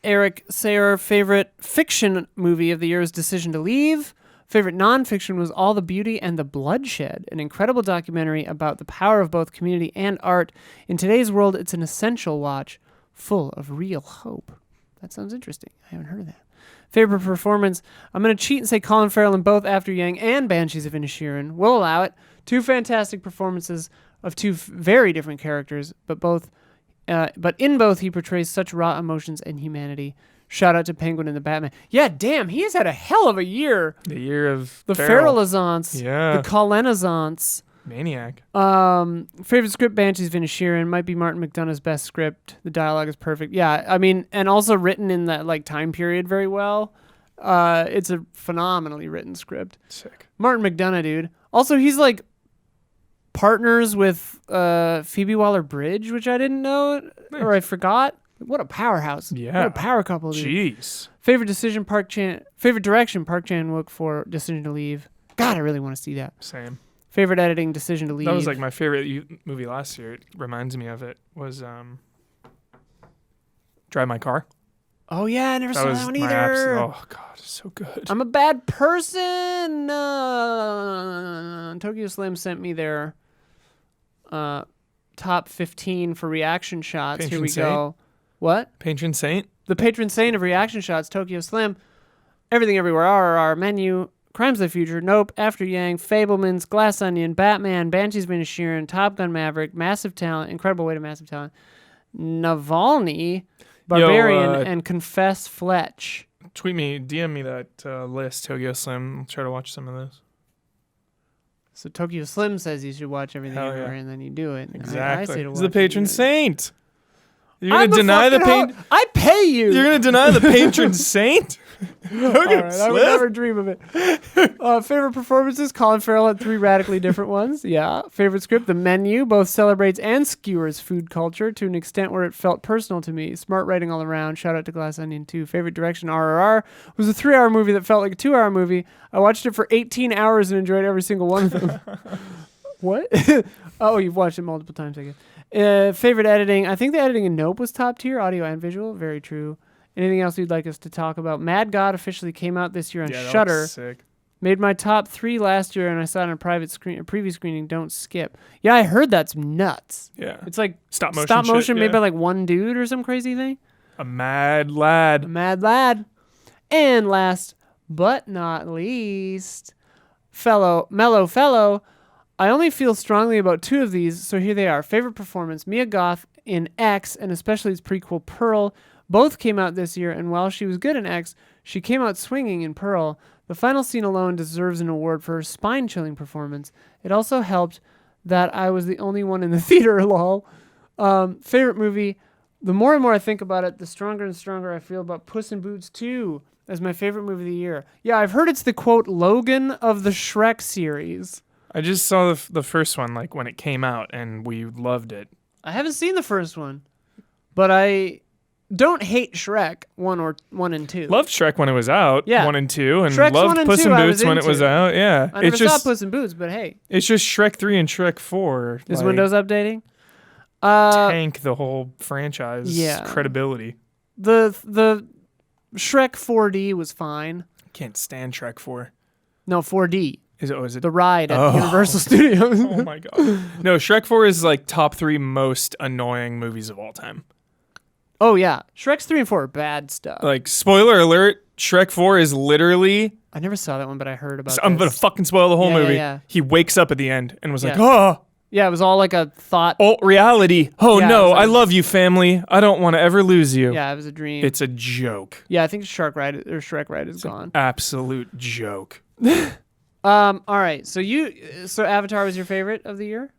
Eric Sayer, favorite fiction movie of the year is Decision to Leave. Favorite nonfiction was All the Beauty and the Bloodshed, an incredible documentary about the power of both community and art. In today's world, it's an essential watch, full of real hope. That sounds interesting. I haven't heard of that. Favorite performance, I'm going to cheat and say Colin Farrell in both After Yang and Banshees of Inisherin. We'll allow it. Two fantastic performances of two very different characters, but in both he portrays such raw emotions and humanity. Shout out to Penguin and the Batman. Yeah, damn, he has had a hell of a year. The year of The Farrell. Farrellizance. Yeah. The Colenazance. Maniac. Favorite script, Banshees of Inisherin. Might be Martin McDonagh's best script. The dialogue is perfect. Yeah, I mean, and also written in that like time period very well. It's a phenomenally written script. Sick. Martin McDonagh, dude. Also, he's like partners with Phoebe Waller-Bridge, which I didn't know or I forgot. What a powerhouse. Yeah. What a power couple, dude. Jeez. Favorite decision, favorite direction, Park Chan-wook for Decision to Leave. God, I really want to see that. Same. Favorite editing, Decision to Leave. That was like my favorite movie last year. It reminds me of it. Was Drive My Car. Oh yeah, I never saw that one either. Oh god, it's so good. I'm a bad person. Tokyo Slim sent me their top 15 for reaction shots. Patron Here we saint? go. What? Patron Saint. The patron saint of reaction shots, Tokyo Slim. Everything Everywhere, RRR, Menu, Crimes of the Future, Nope, After Yang, Fablemans, Glass Onion, Batman, Banshees of Inisherin, Top Gun Maverick, Massive Talent, Incredible Way to Massive Talent, Navalny, Barbarian, and Confess Fletch. DM me that list, Tokyo Slim. I'll try to watch some of those. So Tokyo Slim says you should watch everything Hell everywhere, yeah. and then you do it. Exactly. I say to He's watch the patron it. saint. You're I'm gonna deny the fucking I pay you. You're gonna deny the patron saint? All right, I would never dream of it. Favorite performances? Colin Farrell had 3 radically different ones. Yeah. Favorite script? The Menu both celebrates and skewers food culture to an extent where it felt personal to me. Smart writing all around. Shout out to Glass Onion too. Favorite direction? RRR was a 3-hour movie that felt like a 2-hour movie. I watched it for 18 hours and enjoyed every single one of them. What? Oh, you've watched it multiple times, I guess. Favorite editing? I think the editing in Nope was top tier, audio and visual. Very true. Anything else you'd like us to talk about? Mad God officially came out this year on Shudder. Sick. Made my top 3 last year, and I saw it on a preview screening. Don't skip. Yeah, I heard that's nuts. Yeah. It's like Stop motion shit, made yeah. by like one dude or some crazy thing. A mad lad. A mad lad. And last but not least, Mellow Fellow. I only feel strongly about 2 of these, so here they are. Favorite performance, Mia Goth in X, and especially its prequel, Pearl. Both came out this year, and while she was good in X, she came out swinging in Pearl. The final scene alone deserves an award for her spine-chilling performance. It also helped that I was the only one in the theater, lol. Favorite movie, the more and more I think about it, the stronger and stronger I feel about Puss in Boots 2 as my favorite movie of the year. Yeah, I've heard it's the, quote, Logan of the Shrek series. I just saw the first one like when it came out, and we loved it. I haven't seen the first one, but I don't hate Shrek 1 and 2. Loved Shrek when it was out, Yeah. 1 and 2, and Shrek's 1 loved and Puss 2 in I Boots was when it was into. out. Yeah, I never saw Puss in Boots, but hey. It's just Shrek 3 and Shrek 4. Is like, Windows updating? tank the whole franchise Yeah. credibility. The Shrek 4D was fine. Can't stand Shrek 4. No, 4D. Is it? The ride at Universal Studios. Oh my god. No, Shrek 4 is like top 3 most annoying movies of all time. Oh, yeah. Shreks 3 and 4 are bad stuff. Like, spoiler alert, Shrek 4 is literally... I never saw that one, but I heard about it. I'm going to fucking spoil the whole Yeah, yeah, movie. yeah. He wakes up at the end and was like, Yeah. oh, Yeah, it was all like a thought. reality. Oh Yeah, it no, was like- I love you, family. I don't want to ever lose you. Yeah, it was a dream. It's a joke. Yeah, I think Shrek Ride is gone. Absolute joke. All right. So Avatar was your favorite of the year?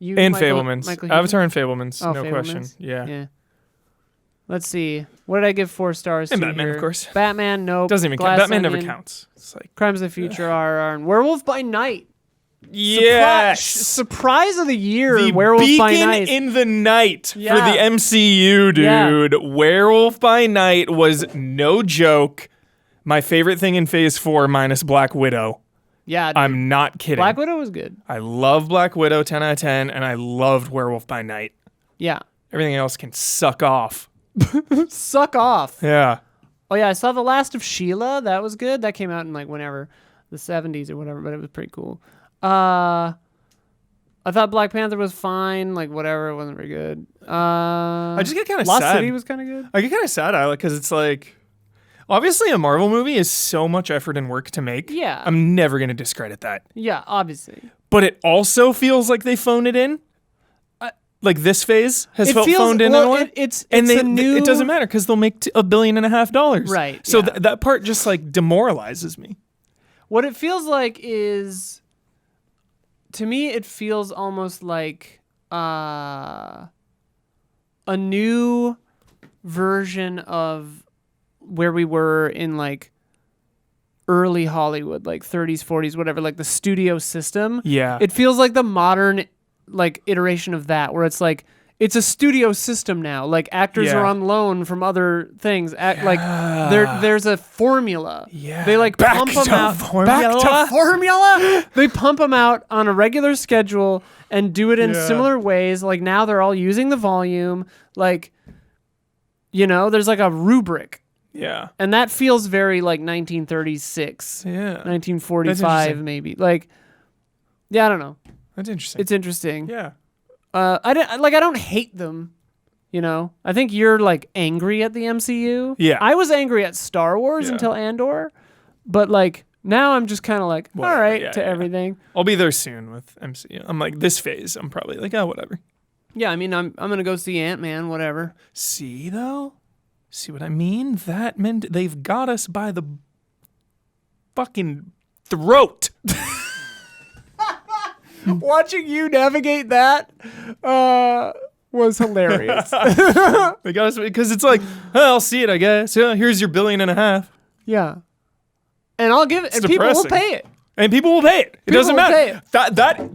You And Michael Fablemans. Keaton? Avatar and Fablemans. Oh, no Fablemans? question. Yeah. Yeah. Let's see. What did I give 4 stars And to Batman, here? of course. Batman, nope. Doesn't even count. Glass Batman never Onion, counts. It's like, Crimes of the Future, RR, and Werewolf by Night. yes. Surprise of the year, The Werewolf by beacon Night. in the night Yeah. for the MCU, dude. Werewolf by Night was no joke. My favorite thing in Phase 4 minus Black Widow. Yeah, dude. I'm not kidding. Black Widow was good. I love Black Widow, 10 out of 10, and I loved Werewolf by Night. Yeah. Everything else can suck off. Suck off. Yeah. Oh, yeah, I saw The Last of Sheila. That was good. That came out in like whenever, the 70s or whatever, but it was pretty cool. I thought Black Panther was fine. Like, whatever. It wasn't very good. I just get kind of Lost sad. City was kind of good. I get kind of sad, Isla, because it's like, obviously a Marvel movie is so much effort and work to make. Yeah. I'm never going to discredit that. Yeah, obviously. But it also feels like they phoned it in. Like this phase has It felt feels- phoned in well, a way. it's and a new- it doesn't matter because they'll make $1.5 billion. Right, So yeah. that part just like demoralizes me. What it feels like is, to me, it feels almost like a new version of where we were in like early Hollywood, like 30s, 40s, whatever, like the studio system. Yeah. It feels like the modern like iteration of that, where it's like it's a studio system now. Like actors Yeah. are on loan from other things. Like there's a formula. Yeah. They like Back pump them to out. formula? Back to formula. They pump them out on a regular schedule and do it in Yeah. similar ways. Like now they're all using the volume. Like, you know, there's like a rubric. Yeah. And that feels very like 1936, Yeah. 1945 maybe. Like, yeah, I don't know. That's interesting. It's interesting. yeah. I don't hate them. You know, I think you're like angry at the MCU. Yeah. I was angry at Star Wars Yeah. until Andor, but like now I'm just kind of like, Whatever, all right yeah, to yeah. everything. I'll be there soon with MCU. I'm like this phase. I'm probably like, oh, whatever. Yeah, I mean, I'm gonna go see Ant-Man, whatever. See though, See what I mean? That meant they've got us by the fucking throat. Watching you navigate that was hilarious. They got us because it's like, I'll see it, I guess. Yeah, here's your $1.5 billion. Yeah. And I'll give it, and people will depressing. pay it. And people will pay it. It People doesn't will matter. pay it. That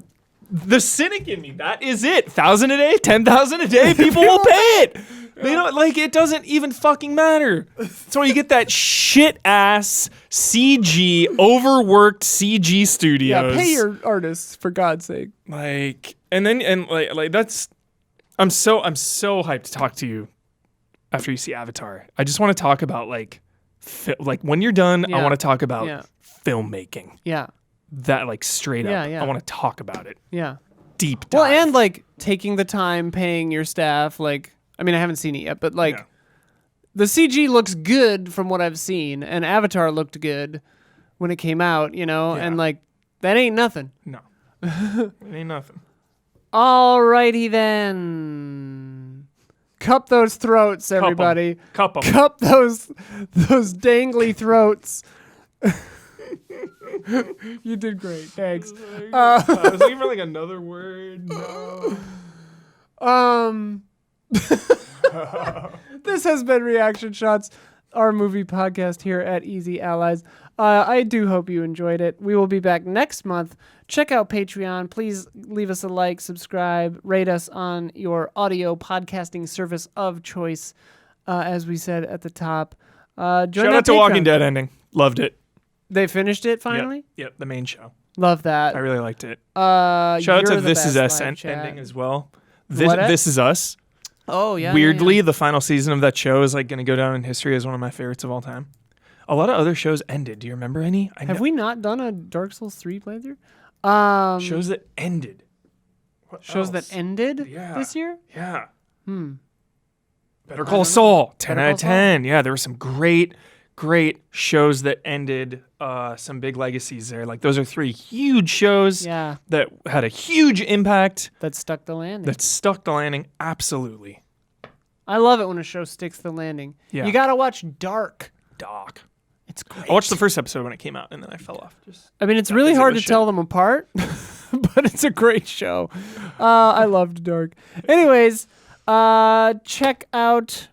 the cynic in me, that is it. 1,000 a day, 10,000 a day, people will pay it. They don't like it. Doesn't even fucking matter. So you get that shit ass CG, overworked CG studios. Yeah, pay your artists for God's sake. Like, and that's. I'm so hyped to talk to you after you see Avatar. I just want to talk about like when you're done. I Yeah. want to talk about Yeah. filmmaking. Yeah. That like straight up. Yeah. I want to talk about it. Yeah. Deep dive. Well, and like taking the time, paying your staff. Like, I mean, I haven't seen it yet, but like, Yeah. the CG looks good from what I've seen, and Avatar looked good when it came out. You know, Yeah. and like that ain't nothing. No, it ain't nothing. Alrighty then. Cup those throats, everybody. Cup 'em. Cup those dangly throats. You did great. Thanks. I was looking for like another word. No. This has been Reaction Shots, our movie podcast here at Easy Allies. I do hope you enjoyed it. We will be back next month. Check out Patreon. Please leave us a like, subscribe, rate us on your audio podcasting service of choice, as we said at the top. Join Shout our out to Patreon. Walking Dead ending. Loved it. They finished it finally? Yep, the main show. Love that. I really liked it. Shout Shout out to This Is Us ending as well. This Is Us. Oh, yeah. Weirdly, the final season of that show is like going to go down in history as one of my favorites of all time. A lot of other shows ended. Do you remember any? Have we not done a Dark Souls 3 playthrough? Shows that ended. What Shows else? that ended Yeah. this year? Yeah. Better Call Saul. 10 Better out Call of 10. Yeah, there were some great shows that ended. Some big legacies there. Like those are 3 huge shows Yeah. that had a huge impact. That stuck the landing. That stuck the landing. Absolutely. I love it when a show sticks the landing. Yeah. You gotta watch Dark. Doc. It's great. I watched the first episode when it came out, and then I fell off. I mean, it's really hard to shit. tell them apart, but it's a great show. I loved Dark. Anyways, check out.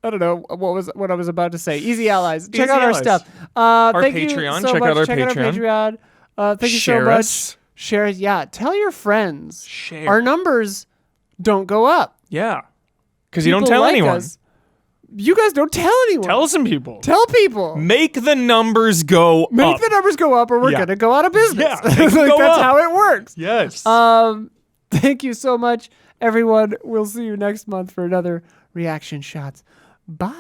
I don't know what I was about to say. Easy Allies. Check Easy out our Allies. stuff. Thank you Patreon. so Check much. out our Check out our Patreon. Patreon. Thank you Share so much. us. Share it. Yeah. Tell your friends. Share. Our numbers don't go up. Yeah. Because you don't People tell like anyone. us. You guys don't tell anyone. Tell some people. Tell people. Make the numbers go Make up. the numbers go up, or we're Yeah. gonna go out of business. Yeah, make them Like, go that's up. how it works. Yes. Thank you so much, everyone. We'll see you next month for another Reaction Shots. Bye.